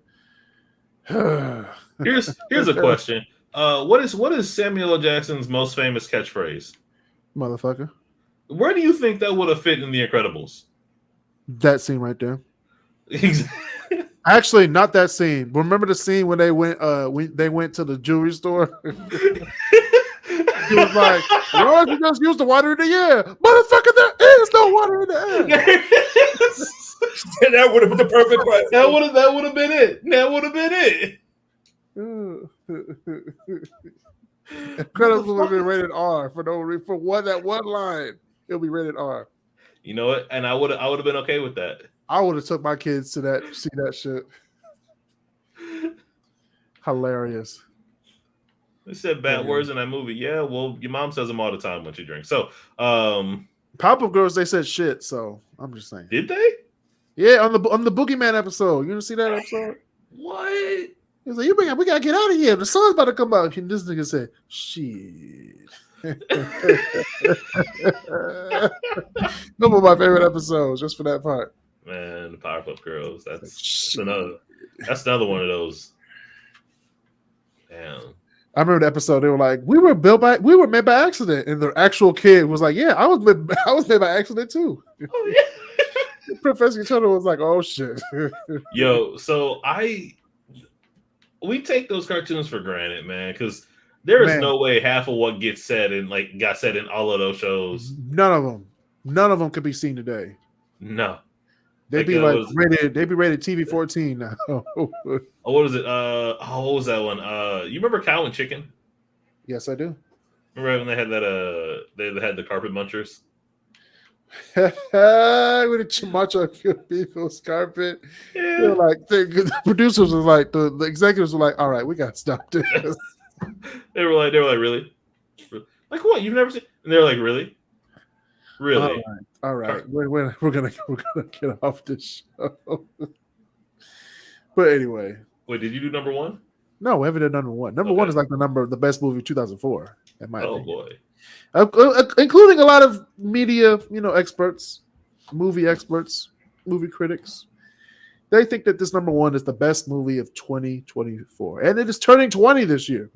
Speaker 2: Here's a question. What is Samuel L. Jackson's most famous catchphrase?
Speaker 1: Motherfucker.
Speaker 2: Where do you think that would have fit in The Incredibles?
Speaker 1: That scene right there. Actually, not that scene. Remember the scene when they went to the jewelry store? He was like, why don't you just use the water in the air? Motherfucker, there is no water in the air.
Speaker 3: That would have been the perfect question.
Speaker 2: That would have been it. That would have been it.
Speaker 1: Incredibles would have been rated R for that one line. It'll be rated R.
Speaker 2: You know what? And I would have been okay with that.
Speaker 1: I would have took my kids to see that shit. Hilarious.
Speaker 2: They said bad words in that movie. Yeah, well, your mom says them all the time when she drinks. So,
Speaker 1: Powerpuff Girls, they said shit. So I'm just saying.
Speaker 2: Did they?
Speaker 1: Yeah, on the Boogeyman episode. You didn't see that episode?
Speaker 2: What?
Speaker 1: He was like, we gotta get out of here. The sun's about to come out. And this nigga said, shit. One of my favorite episodes, just for that part.
Speaker 2: Man, the Powerpuff Girls. That's another one of those. Damn.
Speaker 1: I remember the episode. They were like, we were made by accident, and the actual kid was like, yeah, I was made by accident too.
Speaker 2: Oh yeah.
Speaker 1: Professor Turtle was like, oh shit.
Speaker 2: Yo, so we take those cartoons for granted, man, because there is no way half of what got said in all of those shows.
Speaker 1: None of them could be seen today.
Speaker 2: No.
Speaker 1: They'd be rated TV 14 now.
Speaker 2: What is it? What was that one? You remember Cow and Chicken?
Speaker 1: Yes, I do.
Speaker 2: Remember when they had that they had the carpet munchers?
Speaker 1: With a Chamacho people's carpet.
Speaker 2: Yeah.
Speaker 1: They were like the producers was like the executives were like, all right, we gotta stop this.
Speaker 2: They were like, really? Like what? You've never seen? And they're like, really? Really?
Speaker 1: All right. We're gonna get off this show. But anyway.
Speaker 2: Wait, did you do number one?
Speaker 1: No, we haven't done number one. Number one is like the best movie of 2004. In my opinion.
Speaker 2: Boy.
Speaker 1: Including a lot of media, experts, movie critics. They think that this number one is the best movie of 2024. And it is turning 20 this year.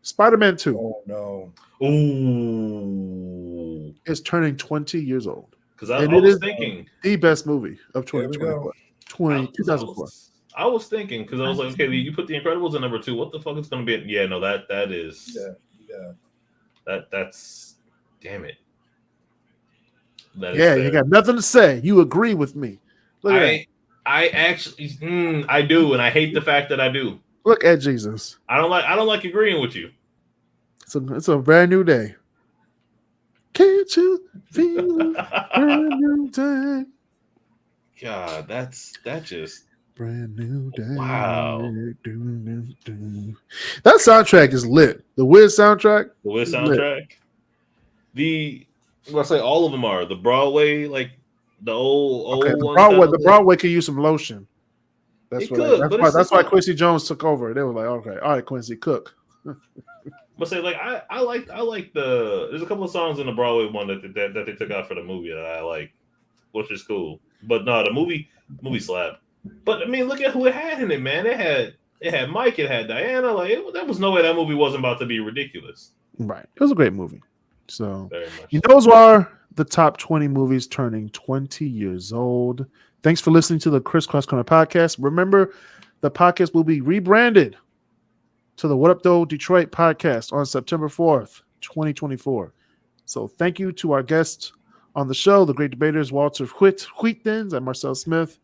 Speaker 1: Spider-Man 2.
Speaker 3: Oh, no.
Speaker 2: Ooh.
Speaker 1: Is turning 20 years old.
Speaker 2: Because I was thinking.
Speaker 1: The best movie of 2024. 2004.
Speaker 2: I was thinking, because I was like, okay, you put The Incredibles in number two. What the fuck is going to be? Yeah, no, that is. Yeah. That's. Damn it.
Speaker 1: You got nothing to say. You agree with me. Look at that.
Speaker 2: I actually, I do, and I hate the fact that I do.
Speaker 1: Look at Jesus.
Speaker 2: I don't like agreeing with you.
Speaker 1: It's a brand new day. Can't you feel a brand new day?
Speaker 2: God, that's just
Speaker 1: brand new day.
Speaker 2: Wow.
Speaker 1: That soundtrack is lit. The Wiz soundtrack.
Speaker 2: The Wiz soundtrack. Let's say all of them are the Broadway, like The old
Speaker 1: Okay,
Speaker 2: ones. Kind of
Speaker 1: the Broadway could use some lotion. That's
Speaker 2: It
Speaker 1: what.
Speaker 2: could, but
Speaker 1: That's why Quincy Jones took over. They were like, okay, all right, Quincy, cook.
Speaker 2: But say like I like the. There's a couple of songs in the Broadway one that they took out for the movie that I like, which is cool. But no, the movie slapped. But I mean, look at who it had in it, man. It had Mike, it had Diana. Like there was no way that movie wasn't about to be ridiculous.
Speaker 1: Right, it was a great movie. So
Speaker 2: Very much.
Speaker 1: those are the top 20 movies turning 20 years old. Thanks for listening to the KrisCross Corner podcast. Remember, the podcast will be rebranded to the What Up Though Detroit podcast on September 4th, 2024. So thank you to our guests on the show, the great debaters, Walter Wheatens and Marcel Smith.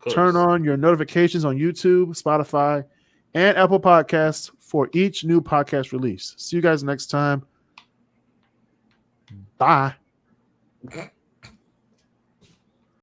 Speaker 1: Turn on your notifications on YouTube, Spotify, and Apple Podcasts for each new podcast release. See you guys next time. Bye.